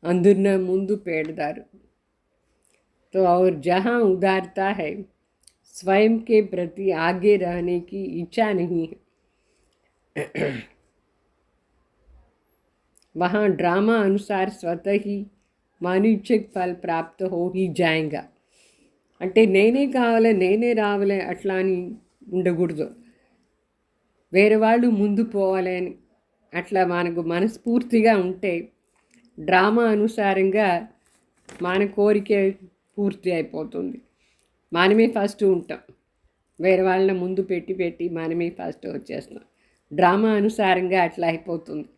अंदर मुंदु पेड़दार. तो और जहाँ उदारता है, स्वयं के प्रति आगे रहने की इच्छा नहीं है, वहाँ ड्रामा अनुसार स्वतः ही मानुषिक फल प्राप्त हो ही जाएगा. అంటే నేనే కావాలి నేనే రావాలి అట్లా అని ఉండకూడదు, వేరే వాళ్ళు ముందు పోవాలి అని అట్లా మనకు మనస్ఫూర్తిగా ఉంటే డ్రామా అనుసారంగా మన కోరిక పూర్తి అయిపోతుంది. మనమే ఫస్ట్ ఉంటాం, వేరే వాళ్ళని ముందు పెట్టి మనమే ఫస్ట్ వచ్చేస్తాం. డ్రామా అనుసారంగా అట్లా అయిపోతుంది.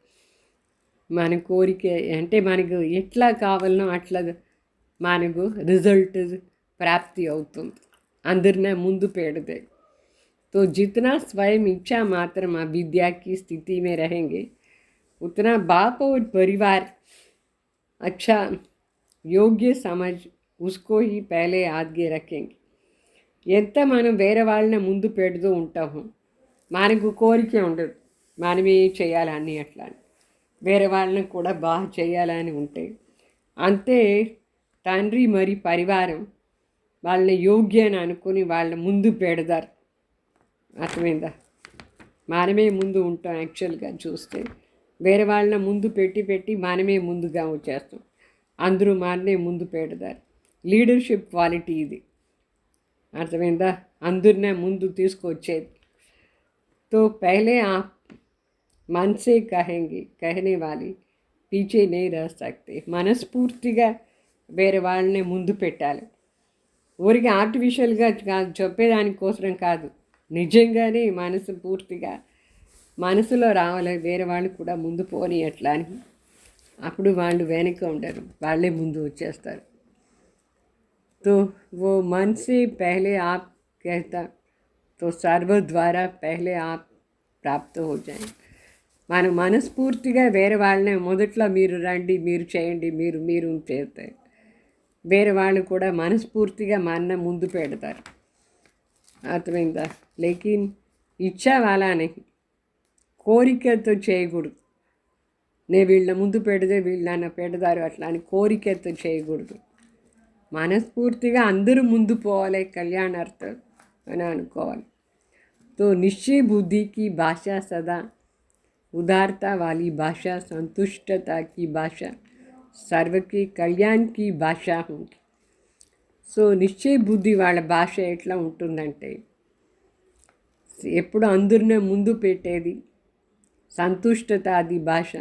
మన కోరిక అంటే మనకు ఎట్లా కావాలనో అట్లా మనకు రిజల్ట్ ప్రాప్తి అవుతుంది, అందరినే ముందు పెడితే. तो जितना स्वयं इच्छा मात्र अविद्या की स्थिति में रहेंगे, उतना बाप और परिवार अच्छा योग्य समझ उसको ही पहले आगे रखेंगे. ఎంత మనం వేరే వాళ్ళని ముందు పెడుతూ ఉంటాము, మనకు కోరిక ఉండదు మనమే చేయాలని అట్లా, వేరే వాళ్ళని కూడా బాగా చేయాలని ఉంటే అంతే తండ్రి మరి పరివారం వాళ్ళని యోగ్యని అనుకుని వాళ్ళ ముందు పెడతారు. అర్థమైందా? మనమే ముందు ఉంటాం యాక్చువల్గా చూస్తే, వేరే వాళ్ళని ముందు పెట్టి మనమే ముందుగా వచ్చేస్తాం, అందరూ మననే ముందు పెడతారు. లీడర్షిప్ క్వాలిటీ ఇది, అర్థమైందా? అందరినే ముందు తీసుకొచ్చేది. तो पहले आप मन से कहेंगे, कहने वाले पीछे नहीं रह सकते. మనస్ఫూర్తిగా వేరే వాళ్ళని ముందు పెట్టాలి, ఊరికి ఆర్టిఫిషియల్గా కాదు, చెప్పేదానికోసం కాదు, నిజంగానే మనసు పూర్తిగా మనసులో రావాలి, వేరే వాళ్ళు కూడా ముందు పోని అట్లా అని. అప్పుడు వాళ్ళు వెనక ఉండరు, వాళ్ళే ముందు వచ్చేస్తారు. तो वो मन से पहले आप कहता तो सर्व द्वारा पहले आप प्राप्त हो जाए. మనం మనస్ఫూర్తిగా వేరే వాళ్ళని మొదట్లో మీరు రండి, మీరు చేయండి, మీరు చేస్తారు, వేరే వాళ్ళు కూడా మనస్ఫూర్తిగా మన ముందు పెడతారు. అర్థమైందా? లేకిన్ ఇచ్చా వాళ్ళని కోరికతో చేయకూడదు, నేను వీళ్ళ ముందు పెడితే వీళ్ళు నన్ను పెడతారు అట్లా అని కోరికతో చేయకూడదు. మనస్ఫూర్తిగా అందరూ ముందు పోవాలి, కళ్యాణార్థం అని అనుకోవాలి. तो निश्चय बुद्धि की भाषा सदा उदारता वाली भाषा, संतुष्टता की भाषा, सर्व के कल्याण की भाषा होगी. సో నిశ్చయ బుద్ధి వాళ్ళ భాష ఎట్లా ఉంటుందంటే ఎప్పుడు అందరినే ముందు పెట్టేది, సంతుష్టత అది భాష,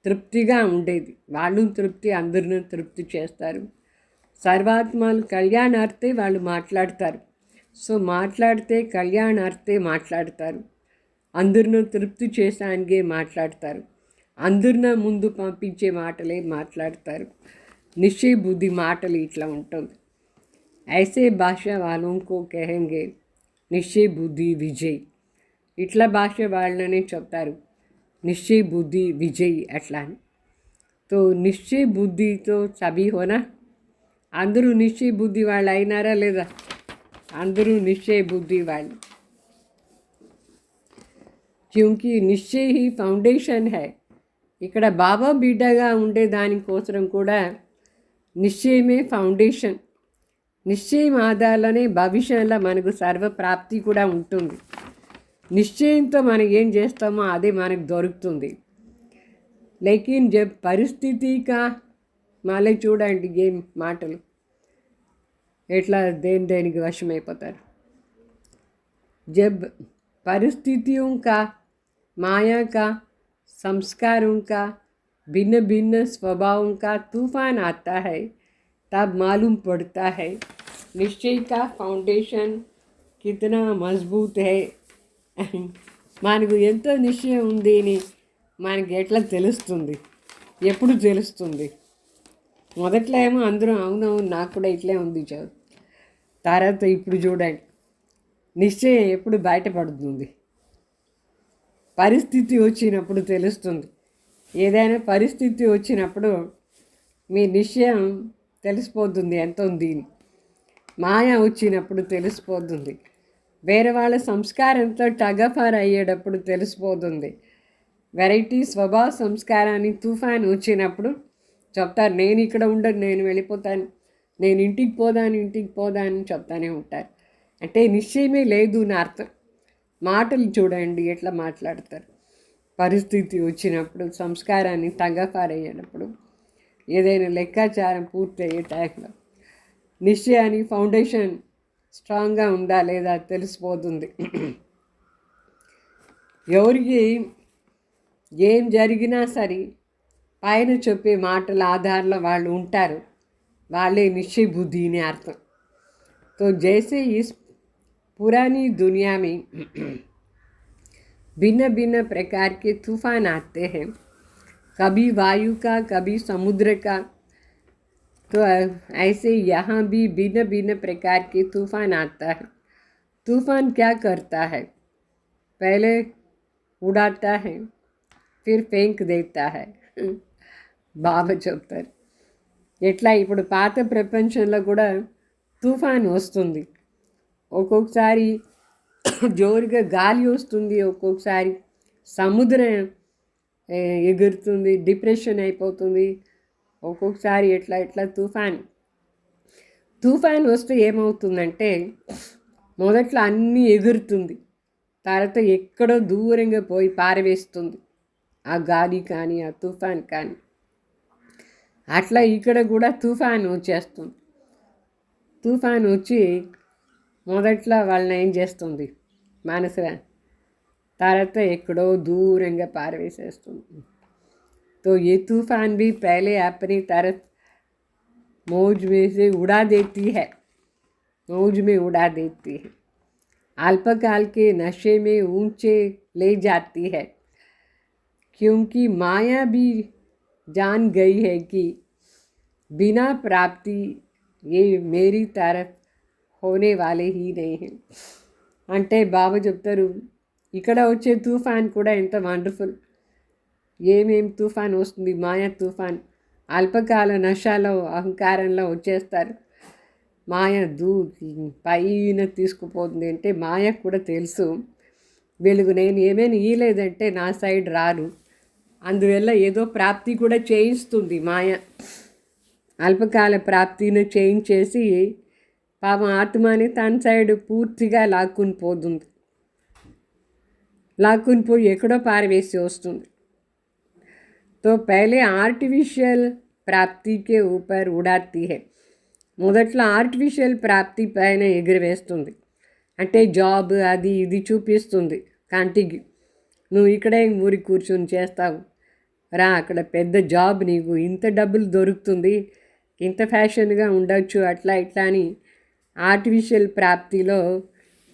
తృప్తిగా ఉండేది, వాళ్ళు తృప్తి అందరిని తృప్తి చేస్తారు. సర్వాత్మలు కళ్యాణార్థే వాళ్ళు మాట్లాడతారు. సో మాట్లాడితే కళ్యాణార్థే మాట్లాడతారు, అందరిని తృప్తి చేసానికే మాట్లాడతారు, అందరిని ముందు పంపించే మాటలే మాట్లాడతారు. నిశ్చయ బుద్ధి మాటలు ఇట్లా ఉంటుంది. ऐसे భాష वालों को कहेंगे నిశ్చయ బుద్ధి విజయ్. ఇట్లా భాష వాళ్ళనే చెప్తారు నిశ్చయ బుద్ధి విజయ్ అట్లా అని. तो నిశ్చయ బుద్ధితో సభీ హోనా, అందరూ నిశ్చయ బుద్ధి వాళ్ళు అయినారా లేదా? అందరూ నిశ్చయ బుద్ధి వాళ్ళు. క్యూంకి నిశ్చయ్ హీ ఫౌండేషన్ హై. ఇక్కడ బాబా బిడ్డగా ఉండే దానికోసం కూడా నిశ్చయమే ఫౌండేషన్. నిశ్చయం ఆధారంలోనే భవిష్యంలో మనకు సర్వప్రాప్తి కూడా ఉంటుంది. నిశ్చయంతో మనం ఏం చేస్తామో అదే మనకు దొరుకుతుంది. లేకిన్ జబ్ పరిస్థితి కా మళ్ళీ చూడండి ఏం మాటలు ఎట్లా దేనికి వశమైపోతారు. జబ్ परिस्थितियों का माया का संस्कारों का भिन्न भिन्न स्वभावों का तूफान आता है तब मालूम पड़ता है निश्चय का फाउंडेशन कितना मजबूत है. మనకు ఎంతో నిశ్చయం ఉంది అని మనకి ఎట్లా తెలుస్తుంది, ఎప్పుడు తెలుస్తుంది? మొదట్లో ఏమో అందరూ అవునవును నాకు కూడా ఇట్లే ఉంది చదువు, తర్వాత ఇప్పుడు చూడండి నిశ్చయం ఎప్పుడు బయటపడుతుంది. పరిస్థితి వచ్చినప్పుడు తెలుస్తుంది. ఏదైనా పరిస్థితి వచ్చినప్పుడు మీ నిశ్చయం తెలిసిపోతుంది ఎంత ఉంది. మాయ వచ్చినప్పుడు తెలిసిపోతుంది. వేరే వాళ్ళ సంస్కారంతో టగఫర్ అయ్యేటప్పుడు తెలిసిపోతుంది. వెరైటీ స్వభావ సంస్కారాన్ని తుఫాన్ వచ్చినప్పుడు చెప్తారు, నేను ఇక్కడ ఉండను, నేను వెళ్ళిపోతాను, నేను ఇంటికి పోదాను చెప్తానే ఉంటారు. అంటే నిశ్చయమే లేదు అని అర్థం. మాటలు చూడండి ఎట్లా మాట్లాడతారు. పరిస్థితి వచ్చినప్పుడు, సంస్కారాన్ని తగ్గపారేయనప్పుడు, ఏదైనా లెక్కాచారం పూర్తి అయ్యే టైంలో నిశ్చయాన్ని ఫౌండేషన్ స్ట్రాంగ్గా ఉందా లేదా తెలిసిపోతుంది. ఎవరికి ఏం జరిగినా సరే పైన చెప్పే మాటల ఆధారంలో వాళ్ళు ఉంటారు, వాళ్ళే నిశ్చయ బుద్ధి అని అర్థం. तो जैसे इस पुरानी दुनिया में भिन्न भिन्न प्रकार के तूफान आते हैं, कभी वायु का कभी समुद्र का, तो ऐसे यहाँ भी भिन्न भिन्न प्रकार के तूफान आता है. तूफान क्या करता है? पहले उड़ाता है, फिर फेंक देता है. బాబా చెప్తారు ఎట్లా ఇప్పుడు పాత ప్రపంచంలో కూడా తుఫాన్ వస్తుంది. ఒక్కొక్కసారి జోరుగా గాలి వస్తుంది, ఒక్కొక్కసారి సముద్రం ఎగురుతుంది, డిప్రెషన్ అయిపోతుంది. ఒక్కొక్కసారి ఎట్లా తుఫాన్ వస్తే ఏమవుతుందంటే మొదట్లో అన్నీ ఎగురుతుంది, తర్వాత ఎక్కడో దూరంగా పోయి పారవేస్తుంది ఆ గాలి కానీ ఆ తుఫాన్ కానీ. అట్లా ఇక్కడ కూడా తుఫాన్ వచ్చేస్తుంది. తుఫాన్ వచ్చి మొదట్లో వాళ్ళని ఏం చేస్తుంది మనసుగా, తర్వాత ఎక్కడో దూరంగా పారవేసేస్తుంది. तो ये तूफान भी पहले अपनी तरफ मौज में से उड़ा देती है, मौज में उड़ा देती है, अल्पकाल के नशे में ऊंचे ले जाती है. क्योंकि माया भी जान गई है कि बिना प्राप्ति ये मेरी तरफ होने वाले ही नहीं हैं. అంటే బాబా చెప్తారు ఇక్కడ వచ్చే తుఫాన్ కూడా ఎంత వండర్ఫుల్. ఏమేం తుఫాన్ వస్తుంది? మాయా తుఫాన్. అల్పకాల నశాలో అహంకారంలో వచ్చేస్తారు. మాయ పైన తీసుకుపోతుంది. అంటే మాయకు కూడా తెలుసు వీళ్ళకు నేను ఏమైనా ఇయలేదంటే నా సైడ్ రాను, అందువల్ల ఏదో ప్రాప్తి కూడా చేయిస్తుంది మాయ. అల్పకాల ప్రాప్తిని చేయించేసి పాపం ఆత్మని తన సైడ్ పూర్తిగా లాక్కుని పోయి ఎక్కడో పారవేసి వస్తుంది. तो पहले आर्टिफिशियल प्राप्ति के ऊपर उड़ाती है. మొదట్లో ఆర్టిఫిషియల్ ప్రాప్తి పైన ఎగిరివేస్తుంది. అంటే జాబ్ అది ఇది చూపిస్తుంది కంటికి, నువ్వు ఇక్కడే ఊరి కూర్చొని చేస్తావు రా, అక్కడ పెద్ద జాబ్, నీకు ఇంత డబ్బులు దొరుకుతుంది, ఇంత ఫ్యాషన్గా ఉండొచ్చు, అట్లా ఇట్లా అని ఆర్టిఫిషియల్ ప్రాప్తిలో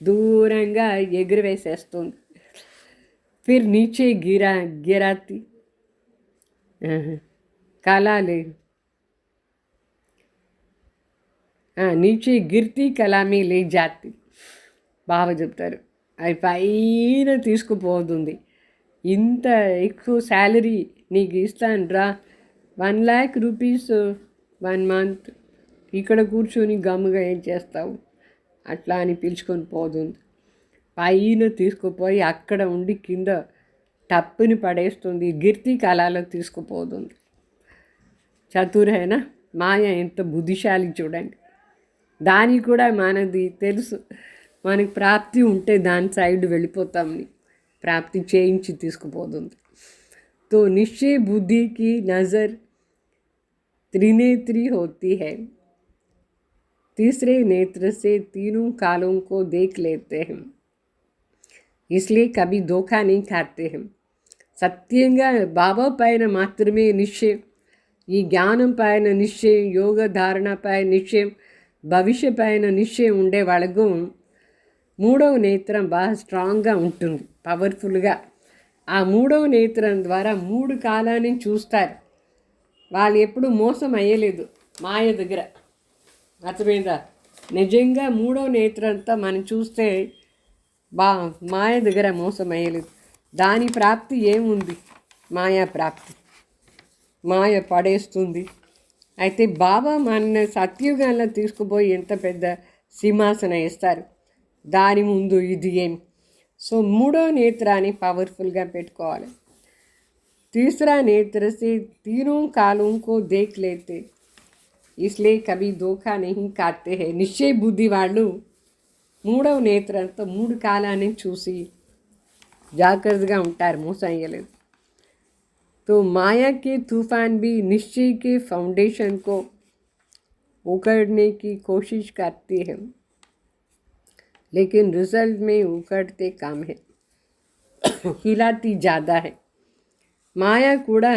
దూరంగా ఎగిరివేసేస్తుంది. ఫిర్ నీచే గిరాతి కళా లేదు, నీచే గిర్తి కలామీ లే జాతి. బాగా చెప్తారు అది పైన తీసుకుపోతుంది. ఇంత ఎక్కువ శాలరీ నీకు ఇస్తాను రా, 1 lakh rupees 1 month, ఇక్కడ కూర్చొని గమ్ముగా ఏం చేస్తావు అట్లా అని పిలుచుకొని పోతుంది. పైన తీసుకుపోయి అక్కడ ఉండి కింద టప్పుని పడేస్తుంది, గిర్తి కళలో తీసుకుపోతుంది. చతురైనా మాయ ఎంత బుద్ధిశాలి చూడండి. దానికి కూడా మనది తెలుసు, మనకి ప్రాప్తి ఉంటే దాని సైడ్ వెళ్ళిపోతామని ప్రాప్తి చేయించి తీసుకుపోతుంది. तो निश्चय बुद्धि की नज़र त्रिनेत्री होती है, तीसरे नेत्र से तीनों कालों को देख लेते हैं, इसलिए कभी धोखा नहीं खाते हैं. సత్యంగా బాబా పైన మాత్రమే నిశ్చయం, ఈ జ్ఞానం పైన నిశ్చయం, యోగ ధారణ పైన నిశ్చయం, భవిష్య పైన నిశ్చయం ఉండే వాళ్ళకు మూడవ నేత్రం బాగా స్ట్రాంగ్గా ఉంటుంది, పవర్ఫుల్గా. ఆ మూడవ నేత్రం ద్వారా 3 కాలాన్ని చూస్తారు. వాళ్ళు ఎప్పుడు మోసం అయ్యలేదు మాయ దగ్గర. అర్థమైందా? నిజంగా మూడవ నేత్రంతో మనం చూస్తే మాయ దగ్గర మోసం అయ్యలేదు. దాని ప్రాప్తి ఏముంది? మాయా ప్రాప్తి. మాయ పడేస్తుంది. అయితే బాబా మన సత్యుగంలో తీసుకుపోయి ఎంత పెద్ద సింహాసనం వేస్తారు, దాని ముందు ఇది ఏం? సో మూడో నేత్రాన్ని పవర్ఫుల్గా పెట్టుకోవాలి. तीसरा नेत्र से तीनों कालों को देख लेते, इसलिए कभी धोखा नहीं खाते हैं. నిశ్చయ బుద్ధి వాళ్ళు మూడవ నేత్రంతో 3 కాలాన్ని చూసి జాగ్రత్తగా ఉంటారు, మోసం అయ్యలేదు. तो माया के तूफान भी निश्चय के फाउंडेशन को उखड़ने की कोशिश करती है, लेकिन रिजल्ट में उखड़ते काम है, हिलाती ज़्यादा है. మాయా కూడా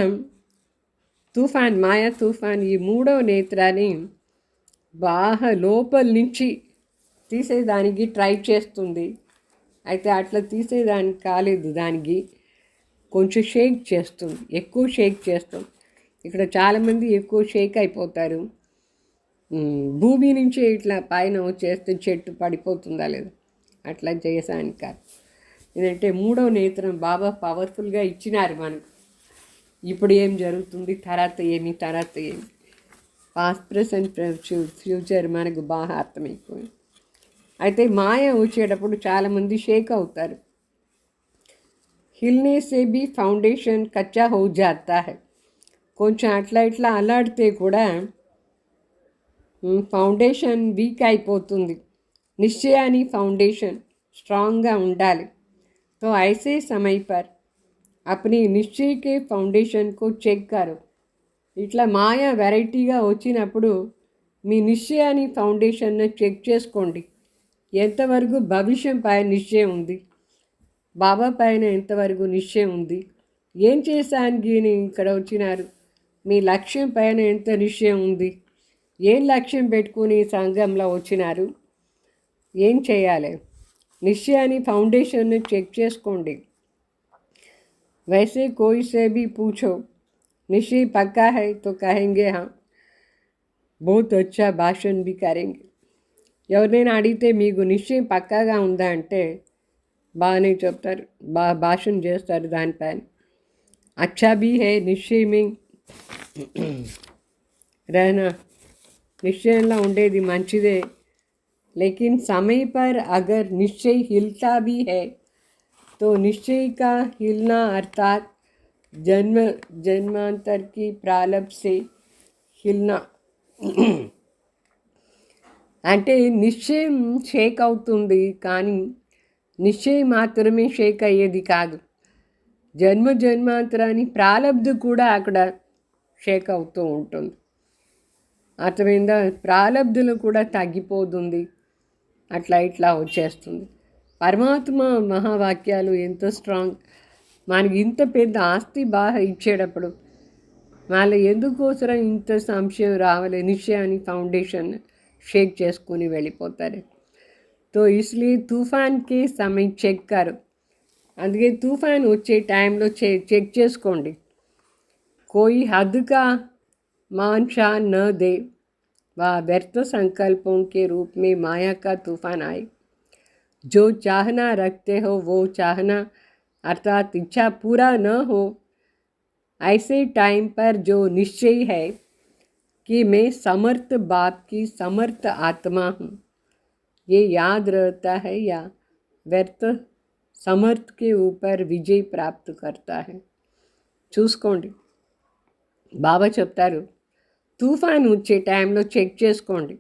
మాయా తుఫాన్ ఈ మూడవ నేత్రాన్ని బాగా లోపల నుంచి తీసేదానికి ట్రై చేస్తుంది. అయితే అట్లా తీసేదానికి కాలేదు, దానికి కొంచెం షేక్ చేస్తుంది, ఎక్కువ షేక్ చేస్తుంది. ఇక్కడ చాలామంది ఎక్కువ షేక్ అయిపోతారు. భూమి నుంచి ఇట్లా పైన వచ్చేస్తే చెట్టు పడిపోతుందా లేదా, అట్లా చేసాను కాదు. ఎందుకంటే మూడవ నేత్రం బాబా పవర్ఫుల్గా ఇచ్చినారు మనకు. ఇప్పుడు ఏం జరుగుతుంది, తర్వాత ఏమి పాస్ట్ ప్రెసెంట్ ఫ్యూచర్ మనకు బాగా అర్థమైపోయింది. అయితే మాయ వచ్చేటప్పుడు చాలామంది షేక్ అవుతారు. హిల్నే సే బి ఫౌండేషన్ కచ్చా హో జాతా హై. కొంచెం అట్లా ఇట్లా అల్లాడితే కూడా ఫౌండేషన్ వీక్ అయిపోతుంది. నిశ్చయాన్ని ఫౌండేషన్ స్ట్రాంగ్గా ఉండాలి. तो ऐसे समय पर अपनी నిశ్చయ के ఫౌండేషన్ को చెక్ కరో. ఇట్లా మాయ వెరైటీగా వచ్చినప్పుడు మీ నిశ్చయాన్ని ఫౌండేషన్ని చెక్ చేసుకోండి. ఎంతవరకు భవిష్యం పైన నిశ్చయం ఉంది, బాబా పైన ఎంతవరకు నిశ్చయం ఉంది, ఏం చేశానికి ఇక్కడ వచ్చినారు, మీ లక్ష్యం పైన ఎంత నిశ్చయం ఉంది, ఏం లక్ష్యం పెట్టుకుని సంఘంలో వచ్చినారు, ఏం చేయాలి, నిశ్చయాన్ని ఫౌండేషన్ని చెక్ చేసుకోండి. वैसे कोई से भी पूछो निश्चय पक्का है तो कहेंगे हाँ, बहुत अच्छा भाषण भी करेंगे. ఎవరినైనా అడిగితే మీకు నిశ్చయం పక్కాగా ఉందా అంటే బాగానే చెప్తారు, భాషణ చేస్తారు దానిపైన. అచ్చా भी है నిశ్చయ में रहना, నిశ్చయంలో ఉండేది మంచిదే. लेकिन समय पर अगर निश्चय हिलता भी है तो निश्चय का हिलना अर्थात जन्मांतर की प्रारब्ध से हिलना. అంటే నిశ్చయం షేక్ అవుతుంది, కానీ నిశ్చయం మాత్రమే షేక్ అయ్యేది కాదు, జన్మాంతరాన్ని ప్రారబ్ధ కూడా అక్కడ షేక్ అవుతూ ఉంటుంది. అర్థమైందా? ప్రారబ్ధులు కూడా తగ్గిపోతుంది, అట్లా ఇట్లా వచ్చేస్తుంది. పరమాత్మ మహావాక్యాలు ఎంతో స్ట్రాంగ్. మనకి ఇంత పెద్ద ఆస్తి బాగా ఇచ్చేటప్పుడు వాళ్ళ ఎందుకోసరం ఇంత సంశయం రావాలి, నిశ్చయాన్ని ఫౌండేషన్ షేక్ చేసుకుని వెళ్ళిపోతారు. తో ఇస్లీ తుఫాన్కి సమయం చెక్ కరు. అందుకే తుఫాన్ వచ్చే టైంలో చెక్ చేసుకోండి. కోయి హద్దుగా मानशा न दे, वह व्यर्थ संकल्पों के रूप में माया का तूफान आए. जो चाहना रखते हो वो चाहना अर्थात इच्छा पूरा न हो, ऐसे टाइम पर जो निश्चय है कि मैं समर्थ बाप की समर्थ आत्मा हूँ, ये याद रहता है या व्यर्थ समर्थ के ऊपर विजय प्राप्त करता है. చూసుకోండి, బాబా చెప్తారు తుఫాను వచ్చే టైంలో చెక్ చేసుకోండి.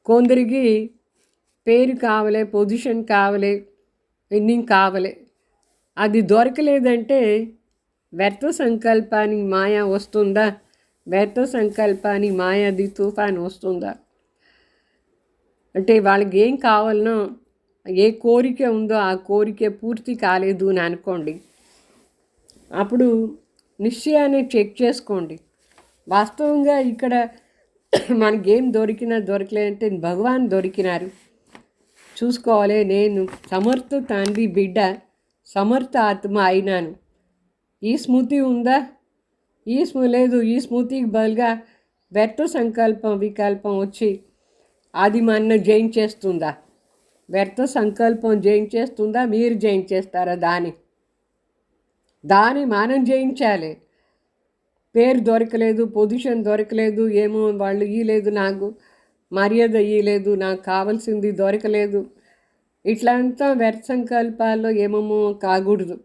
కొందరికి పేరు కావాలి, పొజిషన్ కావాలి, ఎన్నింగ్ కావాలి, అది దొరకలేదంటే వ్యర్థ సంకల్పానికి మాయ వస్తుందా, వ్యర్థ సంకల్పానికి మాయది తుఫాను వస్తుందా. అంటే వాళ్ళకి ఏం కావాలనో, ఏ కోరిక ఉందో ఆ కోరిక పూర్తి కాలేదు అని అనుకోండి. అప్పుడు నిశ్చయాన్ని చెక్ చేసుకోండి. వాస్తవంగా ఇక్కడ మనకేం దొరికినా దొరకలేదంటే భగవాన్ దొరికినారు. చూసుకోవాలి, నేను సమర్థ తండ్రి బిడ్డ, సమర్థ ఆత్మ అయినాను. ఈ స్మృతి ఉందా? ఈ లేదు. ఈ స్మృతికి బదులుగా వ్యర్థ సంకల్పం వికల్పం వచ్చి అది మన జయించేస్తుందా? వ్యర్థ సంకల్పం జయించేస్తుందా? మీరు జయించేస్తారా? దాన్ని మనం జయించాలి. పేరు దొరకలేదు, పొజిషన్ దొరకలేదు, ఏమో వాళ్ళు ఇయ్యలేదు, నాకు మర్యాద ఇయ్యలేదు, నాకు కావాల్సింది దొరకలేదు, ఇట్లా అంతా వ్యర్థ సంకల్పాల్లో ఏమేమో కాకూడదు.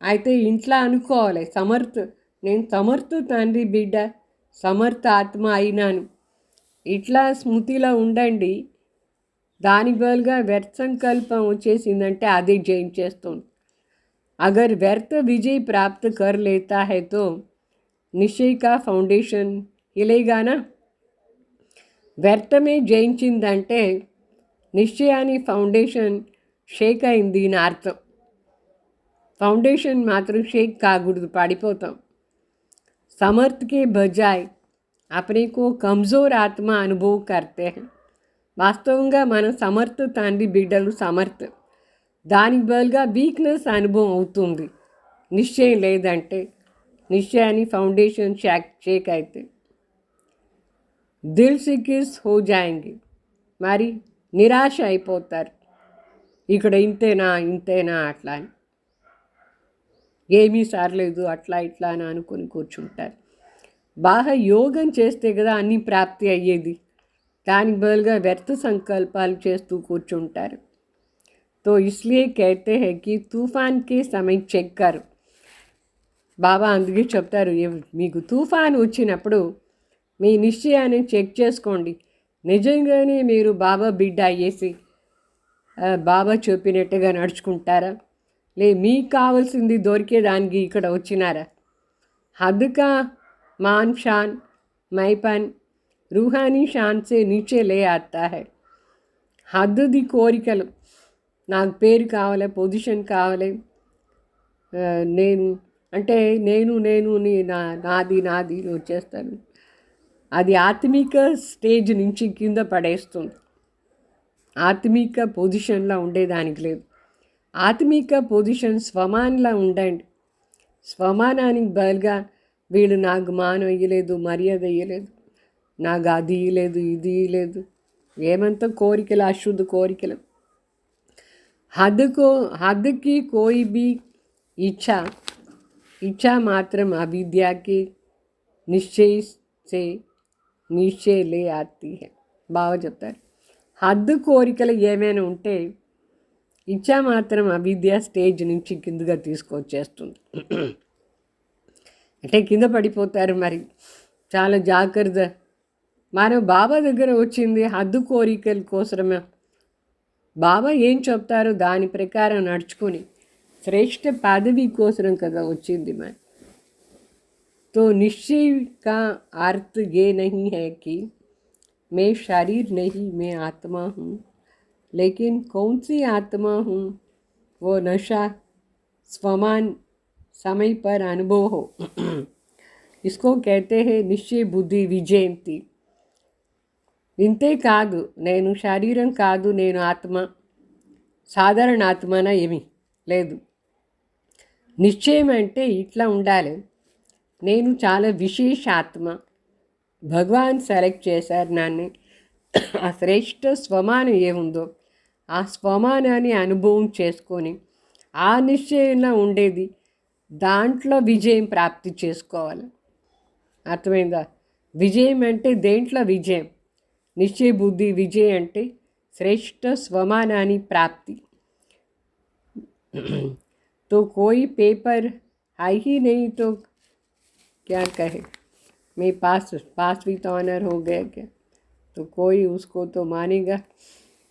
అయితే ఇంట్లో అనుకోవాలి, నేను సమర్థ తండ్రి బిడ్డ, సమర్థ ఆత్మ అయినాను. ఇట్లా స్మృతిలో ఉండండి. దాని బదులుగా వ్యర్థ సంకల్పం వచ్చేసిందంటే అది జయించేస్తుంది. अगर व्यर्थ विजय प्राप्त कर लेता है तो निश्चय का फाउंडेशन हिलेगा ना. వ్యర్థమే జయించిందంటే నిశ్చయాన్ని ఫౌండేషన్ షేక్ అయింది అని అర్థం. ఫౌండేషన్ మాత్రం షేక్ కాకూడదు, పడిపోతాం. समर्थ के बजाय अपने को कमज़ोर आत्मा अनुभव करते हैं. వాస్తవంగా మనం సమర్థ తండ్రి బిడ్డలు, సమర్థ, దానికి బదులుగా వీక్నెస్ అనుభవం అవుతుంది. నిశ్చయం లేదంటే, నిశ్చయాన్ని ఫౌండేషన్ షేక్ అయితే దిల్ సికిస్ హో జాయింగి, మరి నిరాశ అయిపోతారు. ఇక్కడ ఇంతేనా అట్లా అని, ఏమీ సారలేదు, అట్లా ఇట్లా అని అనుకుని కూర్చుంటారు. బాగా యోగం చేస్తే కదా అన్నీ ప్రాప్తి అయ్యేది. దానికి బదులుగా వ్యర్థ సంకల్పాలు చేస్తూ కూర్చుంటారు. तो इसलिए कहते हैं कि तूफान के समय చెక్ కరు. బాబా అందుకే చెప్తారు, మీకు తుఫాన్ వచ్చినప్పుడు మీ నిశ్చయాన్ని చెక్ చేసుకోండి. నిజంగానే మీరు బాబా బిడ్డ అయ్యేసి బాబా చెప్పినట్టుగా నడుచుకుంటారా, మీకు కావాల్సింది దొరికేదానికి ఇక్కడ వచ్చినారా. హద్కా मान शान मैपन रूहानी शान से नीचे ले आता है. హద్దుది కోరికలు, నాకు పేరు కావాలి, పొజిషన్ కావాలి, నాది వచ్చేస్తాను. అది ఆత్మిక స్టేజ్ నుంచి కింద పడేస్తుంది. ఆత్మిక పొజిషన్లో ఉండేదానికి లేదు. ఆత్మిక పొజిషన్ స్వమాన్లా ఉండండి. స్వమానానికి బదులుగా వీళ్ళు నాకు మానం ఇయ్యలేదు, మర్యాద ఇయ్యలేదు, నాకు అది ఇయ్యలేదు, ఇది ఇయ్యలేదు, ఏమంత కోరికలు, అశుద్ధ కోరికలు. हद की कोई भी इच्छा मात्र अविद्या के निश्चय से नीचे ले आती है. బాగా చెప్తారు, హద్దు కోరికలు ఏమైనా ఉంటే ఇచ్చా మాత్రం అవిద్య స్టేజ్ నుంచి కిందగా తీసుకొచ్చేస్తుంది. అంటే కింద పడిపోతారు. మరి చాలా జాగ్రత్త. మనం బాబా దగ్గర వచ్చింది హద్దు కోరికల కోసమే. బాబా ఏం చెప్తారో దాని ప్రకారం నడుచుకొని శ్రేష్ఠ పదవి కోసం కదా వచ్చింది. మరి तो निश्चय का अर्थ ये नहीं है कि मैं शरीर नहीं, मैं आत्मा हूँ. लेकिन कौन सी आत्मा हूँ, वो नशा स्वमान समय पर अनुभव हो. इसको कहते हैं निश्चय बुद्धि विजयंती. ఇంతే కాదు, నేను శరీరం కాదు, నేను ఆత్మ, సాధారణ ఆత్మనా ఏమీ లేదు. నిశ్చయం అంటే ఇట్లా ఉండాలి, నేను చాలా విశేష ఆత్మ, భగవాన్ సెలెక్ట్ చేశారు నన్ను. ఆ శ్రేష్ఠ స్వమానం ఏముందో ఆ స్వమానాన్ని అనుభవం చేసుకొని ఆ నిశ్చయంలో ఉండేది, దాంట్లో విజయం ప్రాప్తి చేసుకోవాలి. అర్థమైందా? విజయం అంటే దేంట్లో విజయం? నిశ్చయ బుద్ధి విజయం అంటే శ్రేష్ఠ స్వమానాన్ని ప్రాప్తి. तो कोई पेपर है ही नहीं तो क्या कहे, मैं पास विथ ऑनर हो गया क्या, तो कोई उसको तो मानेगा.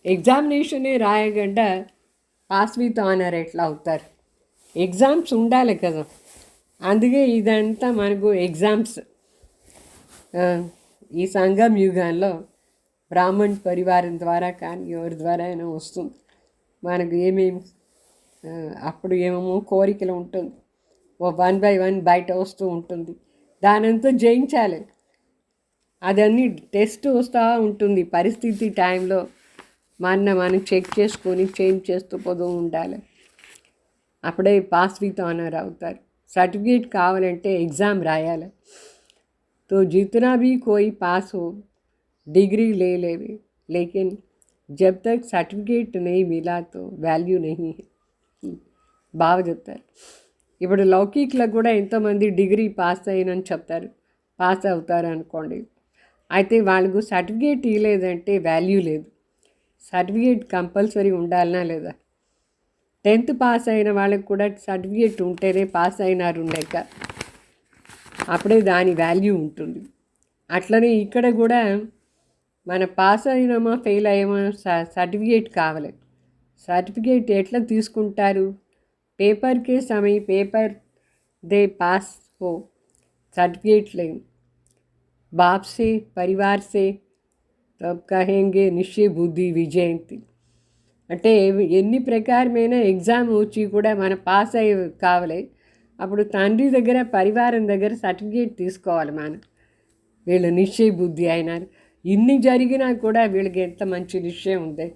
ఎగ్జామినేషనే రాయకుండా పాస్ విత్ ఆనర్ ఎట్లా అవుతారు? ఎగ్జామ్స్ ఉండాలి కదా. అందుకే ఇదంతా మనకు ఎగ్జామ్స్. ఈ సంఘం యుగంలో బ్రాహ్మణ్ పరివారం ద్వారా కానీ ఎవరి ద్వారా అయినా వస్తుంది. మనకు ఏమేమి అప్పుడు ఏమేమో కోరికలు ఉంటుంది, ఓ 1 by 1 బయట వస్తూ ఉంటుంది, దానంతా జయించాలి. అదన్నీ టెస్ట్ వస్తూ ఉంటుంది. పరిస్థితి టైంలో మనం చెక్ చేసుకొని చేంజ్ చేస్తూ పోతూ ఉండాలి. అప్పుడే పాస్ విత్ ఆనర్ అవుతారు. సర్టిఫికేట్ కావాలంటే ఎగ్ज़ाम రాయాలి. तो जितना भी कोई पास हो डिग्री ले ले, लेकिन जब तक सर्टिफिकेट नहीं मिला तो వాల్యూ नहीं है. బాగా చెప్తారు. ఇప్పుడు లౌకిక్లో కూడా ఎంతోమంది డిగ్రీ పాస్ అయినని చెప్తారు, పాస్ అవుతారు అనుకోండి. అయితే వాళ్ళకు సర్టిఫికేట్ ఇవ్వలేదంటే వాల్యూ లేదు. సర్టిఫికేట్ కంపల్సరీ ఉండాలనా లేదా? 10th పాస్ అయిన వాళ్ళకి కూడా సర్టిఫికేట్ ఉంటేనే పాస్ అయినారు లెక్క, అప్పుడే దాని వాల్యూ ఉంటుంది. అట్లనే ఇక్కడ కూడా మన పాస్ అయినామా ఫెయిల్ అయ్యామా సర్టిఫికేట్ కావాలి. సర్టిఫికేట్ ఎట్లా తీసుకుంటారు? పేపర్కే సమయ పేపర్ దే పాస్ हो, सर्टिफिकेट लें. बाप से परिवार से तब कहेंगे निश्चय बुद्धि विजयंती. అంటే ఎన్ని ప్రకారమైన ఎగ్జామ్ వచ్చి కూడా మన పాస్ అయ్యి కావాలి. అప్పుడు తండ్రి దగ్గర పరివారం దగ్గర సర్టిఫికేట్ తీసుకోవాలి. వీళ్ళు నిశ్చయ బుద్ధి అయినారు. ఇన్ని జరిగినా కూడా వీళ్ళకి ఎంత మంచి నిశ్చయం ఉంది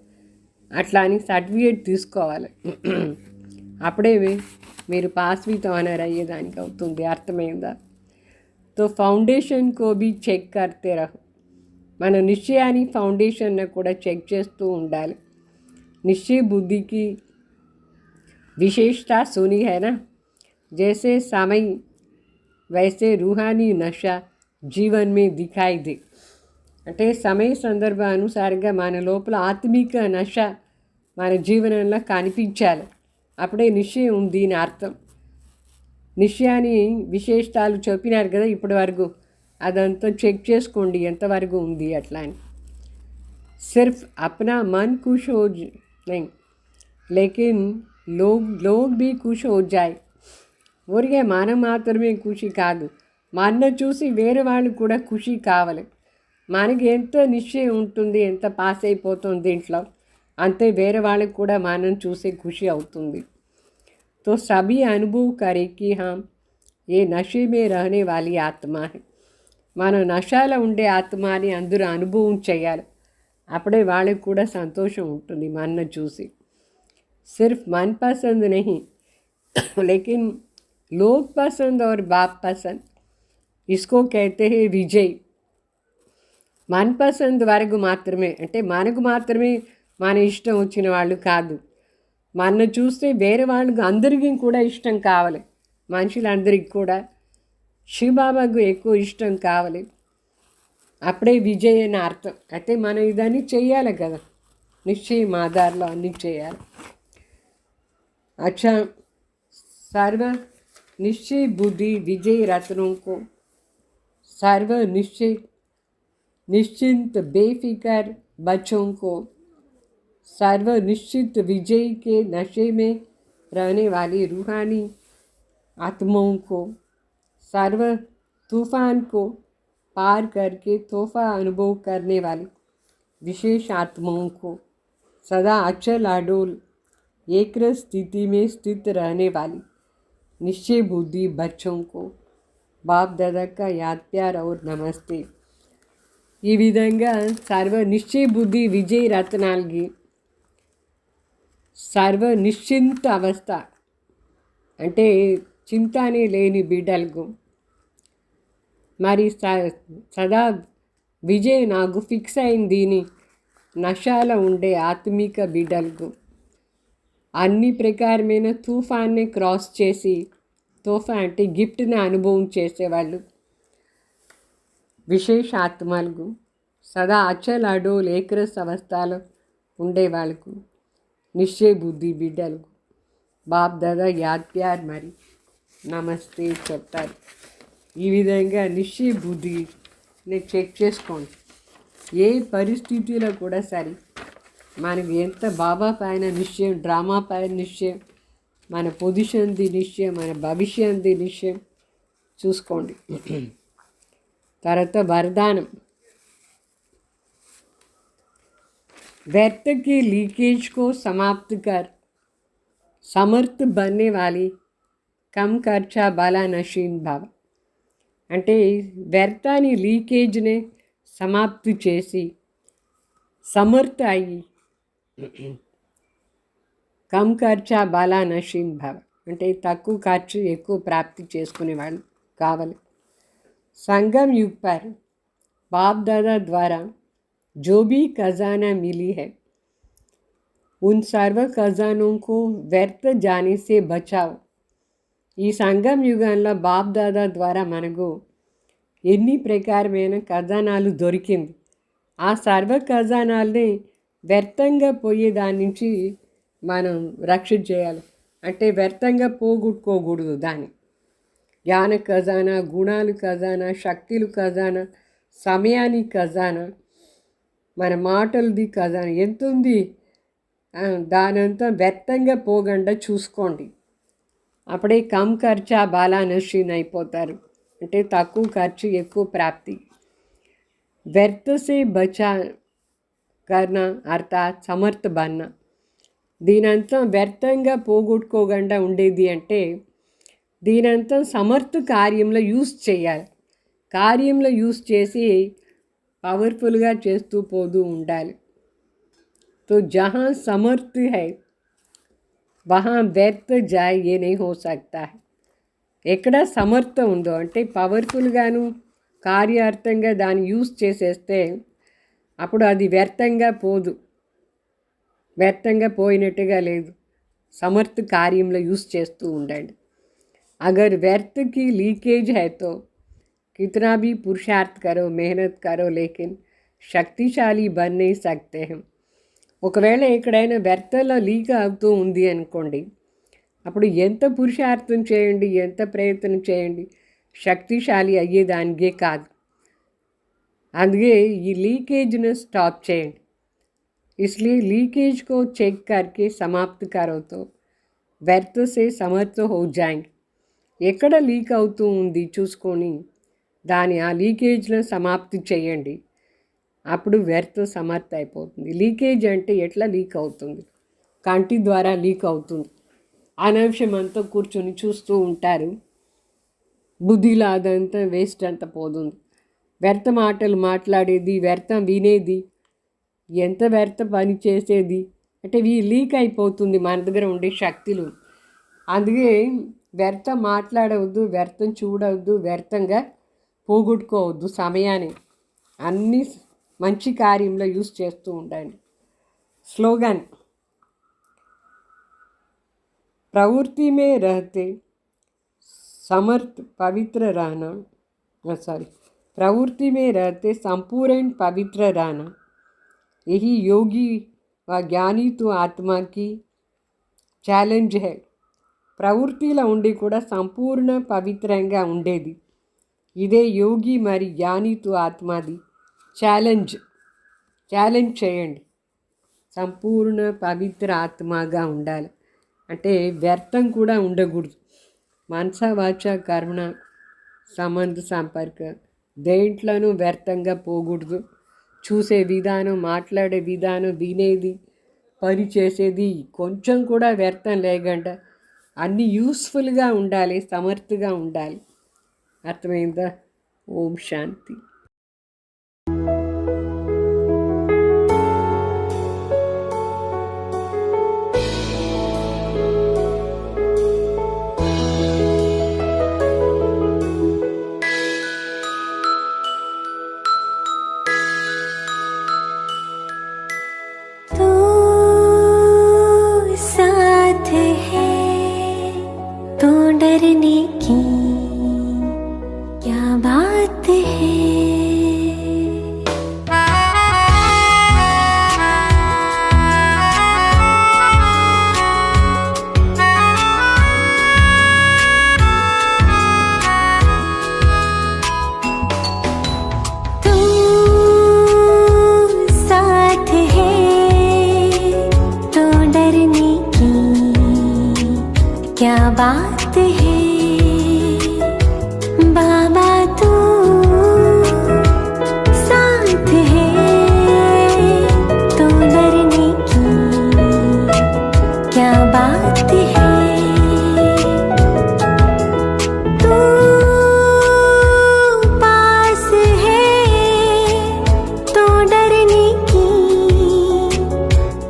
అట్లా అని సర్టిఫికేట్ తీసుకోవాలి. అప్పుడే మీరు పాస్ విత్ ఆనర్ అయ్యేదానికి అవుతుంది. అర్థమైందా? तो फाउंडेशन को भी చెక్ करते रहो. మన నిశ్చయాన్ని ఫౌండేషన్ కూడా చెక్ చేస్తూ ఉండాలి. निश्चय बुद्धि की विशेषता सुनी है ना, जैसे समय वैसे रूहानी नशा जीवन में दिखाई दे. అంటే సమయ సందర్భ అనుసారంగా మన లోపల ఆత్మిక నశ మన జీవనంలో కనిపించాలి. అప్పుడే నిశ్చయం ఉంది అని అర్థం. నిశ్చయాన్ని విశేషాలు చెప్పినారు కదా ఇప్పటి వరకు, అదంతా చెక్ చేసుకోండి ఎంతవరకు ఉంది అట్లా అని. सिर्फ अपना मन खुश हो नहीं, लेकिन लोग भी खुश हो जाए. ఊరికే మనం మాత్రమే ఖుషి కాదు, మన చూసి వేరే వాళ్ళు కూడా ఖుషి కావాలి. మనకి ఎంత నిశ్చయం ఉంటుంది, ఎంత పాస్ అయిపోతుంది దీంట్లో, అంతే వేరే వాళ్ళకి కూడా మనం చూసే ఖుషి అవుతుంది. तो सभी अनुभव करे कि हम ये नशे में रहने वाली आत्मा है. మన నశాలో ఉండే ఆత్మని అందరూ అనుభవం చేయాలి. అప్పుడే వాళ్ళకి కూడా సంతోషం ఉంటుంది మన చూసి. సిర్ఫ్ మన్ పసంద్ नहीं, लेकिन लोग पसंद और बाप पसंद, इसको कहते हैं विजय. మన్ పసంద్ వరకు మాత్రమే, అంటే మనకు మాత్రమే మన ఇష్టం వచ్చిన వాళ్ళు కాదు. మన చూస్తే వేరే వాళ్ళకు అందరికీ కూడా ఇష్టం కావాలి. మనుషులందరికీ కూడా శివబాబాకు ఎక్కువ ఇష్టం కావాలి. అప్పుడే విజయ్ అని అర్థం. అయితే మనం ఇదన్నీ చేయాలి కదా, నిశ్చయం ఆధార్లో అన్నీ చేయాలి. अच्छा, सर्व निश्चय बुद्धि विजय रत्नों को सर्व निश्चय निश्चिंत बेफिक्र बच्चों को सर्व निश्चित विजय के नशे में रहने वाली रूहानी आत्माओं को सर्व तूफान को पार करके तोहफा अनुभव करने वाली विशेष आत्माओं को सदा अचल अडोल एक स्थिति में स्थित रहने वाली निश्चय बुद्धि बच्चों को बाप दादा का याद प्यार और नमस्ते. ఈ విధంగా సర్వ నిశ్చయ బుద్ధి విజయ రత్నాలకి సర్వ నిశ్చింత అవస్థ, అంటే చింతనే లేని బిడ్డలకు, మరి సదా విజయ్ నాకు ఫిక్స్ అయింది దీని నశాలో ఉండే ఆత్మిక బిడ్డలకు అన్ని ప్రకారమైన తుఫాన్ని క్రాస్ చేసి, తోఫా అంటే గిఫ్ట్ని అనుభవం చేసేవాళ్ళు, విశేష ఆత్మలకు, సదా అచల్ అడోల్ ఏకరస్ అవస్థలో ఉండే వాళ్ళకు, నిశ్చయ బుద్ధి బిడ్డలకు బాప్ దాదా యాద్ ప్యార్ మరి నమస్తే చెప్తారు. ఈ విధంగా నిశ్చయ బుద్ధిని చెక్ చేసుకోండి. ఏ పరిస్థితిలో కూడా సరే మనకి ఎంత బాబా పైన నిశ్చయం, డ్రామా పైన నిశ్చయం, మన పొజిషన్ది నిశ్చయం, మన భవిష్యత్ది నిశ్చయం చూసుకోండి. తర్వాత వరదానం, व्यर्थ के लीकेज को समाप्त कर समर्थ बनने वाली कम ఖర్చా బలా నషీన్ భావ. అంటే వ్యర్థాన్ని లీకేజ్ని సమాప్తి చేసి సమర్థ అయ్యి కమ్ ఖర్చా బలా నషీన్ భావ అంటే తక్కువ ఖర్చు ఎక్కువ ప్రాప్తి చేసుకునే వాళ్ళు కావాలి. संगम युग पर बाप दादा द्वारा जो भी खजाना मिली है उन सर्व खजानों को व्यर्थ जाने से बचाओ. ఈ సంగం యుగంలో బాప్ దాదా ద్వారా మనకు ఎన్ని ప్రకారమైన ఖజానాలు దొరికింది. ఆ సర్వ ఖజానాల్ని వ్యర్థంగా పోయే దాని నుంచి మనం రక్షణ చేయాలి. అంటే వ్యర్థంగా పోగొట్టుకోకూడదు. దాన్ని జ్ఞాన ఖజానా, గుణాలు ఖజానా, శక్తులు ఖజానా, సమయానికి ఖజానా, మన మాటలది ఖజానా ఎంత ఉంది, దానంతా వ్యర్థంగా పోకుండా చూసుకోండి. అప్పుడే కమ్ ఖర్చా బాలా నషీన్ అయిపోతారు. అంటే తక్కువ ఖర్చు ఎక్కువ ప్రాప్తి. వ్యర్థ సే బచా కర్నా అర్థాత్ సమర్థ బన్నా. దీనంతా వ్యర్థంగా పోగొట్టుకోకుండా ఉండేది అంటే దీనంతా సమర్థ కార్యంలో యూస్ చేయాలి. కార్యంలో యూస్ చేసి పవర్ఫుల్గా చేస్తూ పోతూ ఉండాలి. తో జహా సమర్థ హై వహా వ్యర్థ జాయ్ ఏ నహీ హో సక్తా హై. ఎక్కడ సమర్థ ఉందో అంటే పవర్ఫుల్గాను కార్యార్థంగా దాన్ని యూస్ చేసేస్తే అప్పుడు అది వ్యర్థంగా పోదు, వ్యర్థంగా పోయినట్టుగా లేదు. సమర్థ కార్యంలో యూస్ చేస్తూ ఉండండి. అగర్ వ్యర్థ की लीकेज है तो कितना भी पुरुषार्थ करो, मेहनत करो, लेकिन శక్తిశాలి बन नहीं सकते हैं. ఒకవేళ ఎక్కడైనా వ్యర్థంలో లీక్ అవుతూ ఉంది అనుకోండి, అప్పుడు ఎంత పురుషార్థం చేయండి, ఎంత ప్రయత్నం చేయండి, శక్తిశాలి అయ్యేదానికే కాదు. అందుకే ఈ లీకేజ్ను స్టాప్ చేయండి. इसलिए लीकेज को चेक करके समाप्त करो तो व्यर्थ से समर्थ हो जाएंगे. ఎక్కడ లీక్ అవుతూ ఉంది చూసుకొని దాని ఆ లీకేజ్ను సమాప్తి చేయండి. అప్పుడు వ్యర్థ సమర్థ అయిపోతుంది. లీకేజ్ అంటే ఎట్లా లీక్ అవుతుంది, కంటి ద్వారా లీక్ అవుతుంది. అనవసరం అంతా కూర్చొని చూస్తూ ఉంటారు, బుద్ధిలో అదంతా వేస్ట్ అంతా పోతుంది. వ్యర్థ మాటలు మాట్లాడేది, వ్యర్థం వినేది, ఎంత వ్యర్థ పని చేసేది అంటే లీక్ అయిపోతుంది మన దగ్గర ఉండే శక్తులు. అందుకే వ్యర్థం మాట్లాడవద్దు, వ్యర్థం చూడవద్దు, వ్యర్థంగా పోగొట్టుకోవద్దు సమయాన్ని. అన్నీ మంచి కార్యంలో యూస్ చేస్తూ ఉండండి. స్లోగన్, प्रवृत्ति में रहते समर्थ पवित्र रहना, प्रवृत्ति में रहते संपूर्ण पवित्र रहना, यही योगी व ज्ञानी तो आत्मा की ఛాలెంజ్ है. ప్రవృత్తిలో ఉండి కూడా సంపూర్ణ పవిత్రంగా ఉండేది ఇదే యోగి మరి జ్ఞానితో ఆత్మది ఛాలెంజ్ చేయండి. సంపూర్ణ పవిత్ర ఆత్మగా ఉండాలి అంటే వ్యర్థం కూడా ఉండకూడదు. మనస వాచ కర్మ సంబంధ సంపర్క దేంట్లోనూ వ్యర్థంగా పోకూడదు. చూసే విధానం, మాట్లాడే విధానం, వినేది, పని చేసేది కొంచెం కూడా వ్యర్థం లేకుండా అన్నీ యూస్ఫుల్గా ఉండాలి, సమర్థగా ఉండాలి. అర్థమైందా? ఓం శాంతి. डरने की क्या बात है. क्या बात है बाबा तू साथ है तो डरने की क्या बात है तू पास है तो डरने की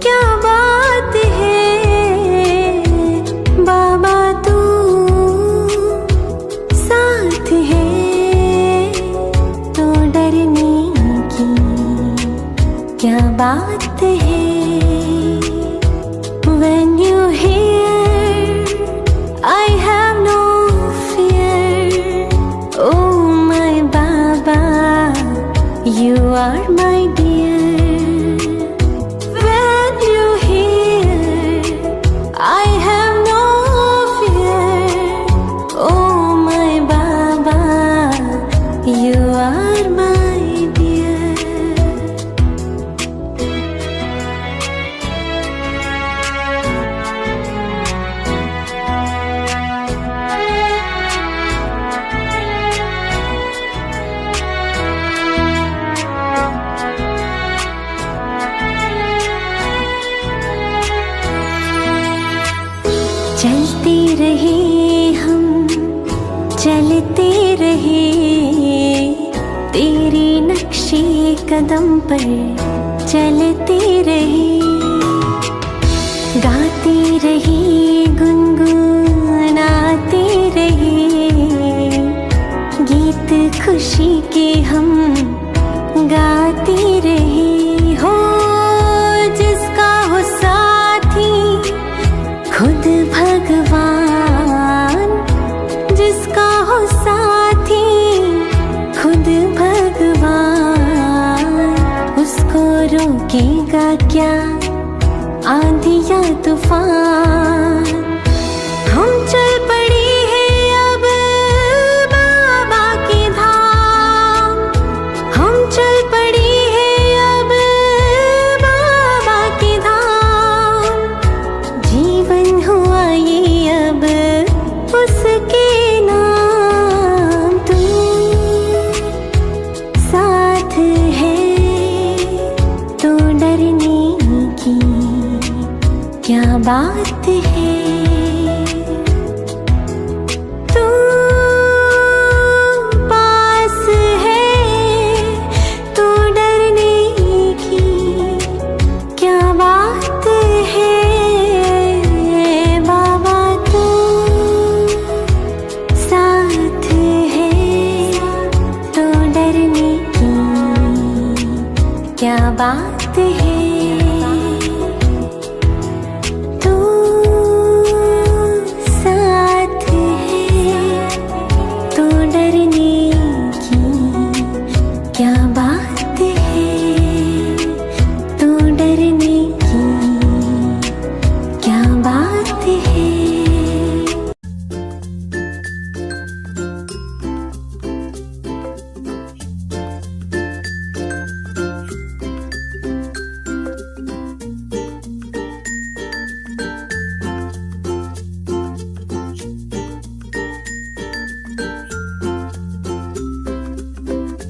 क्या बात है बाबा तू साथ है तो डरने की क्या बात है When you hear I have no fear Oh my Baba you are my dear When you hear I have no fear Oh my Baba you are my dear चलते रहे हम चलते रहे तेरे नक्शे कदम पर चलते रहे गाते रहे गुनगुनाते रहे गीत खुशी के हम गाते रहे हो जिसका हो साथी खुद भगवान जिसका हो साथी खुद भगवान उसको रोकेगा क्या आंधी या तूफान हम चल पड़े हैं अब बाबा के धाम हम चल पड़े हैं अब बाबा के धाम जीवन हुआ ये अब उसके नाम तू साथ है तो डरने की क्या बात है तू पास है तो डरने की क्या बात है बाबा तू साथ है तो डरने की क्या बात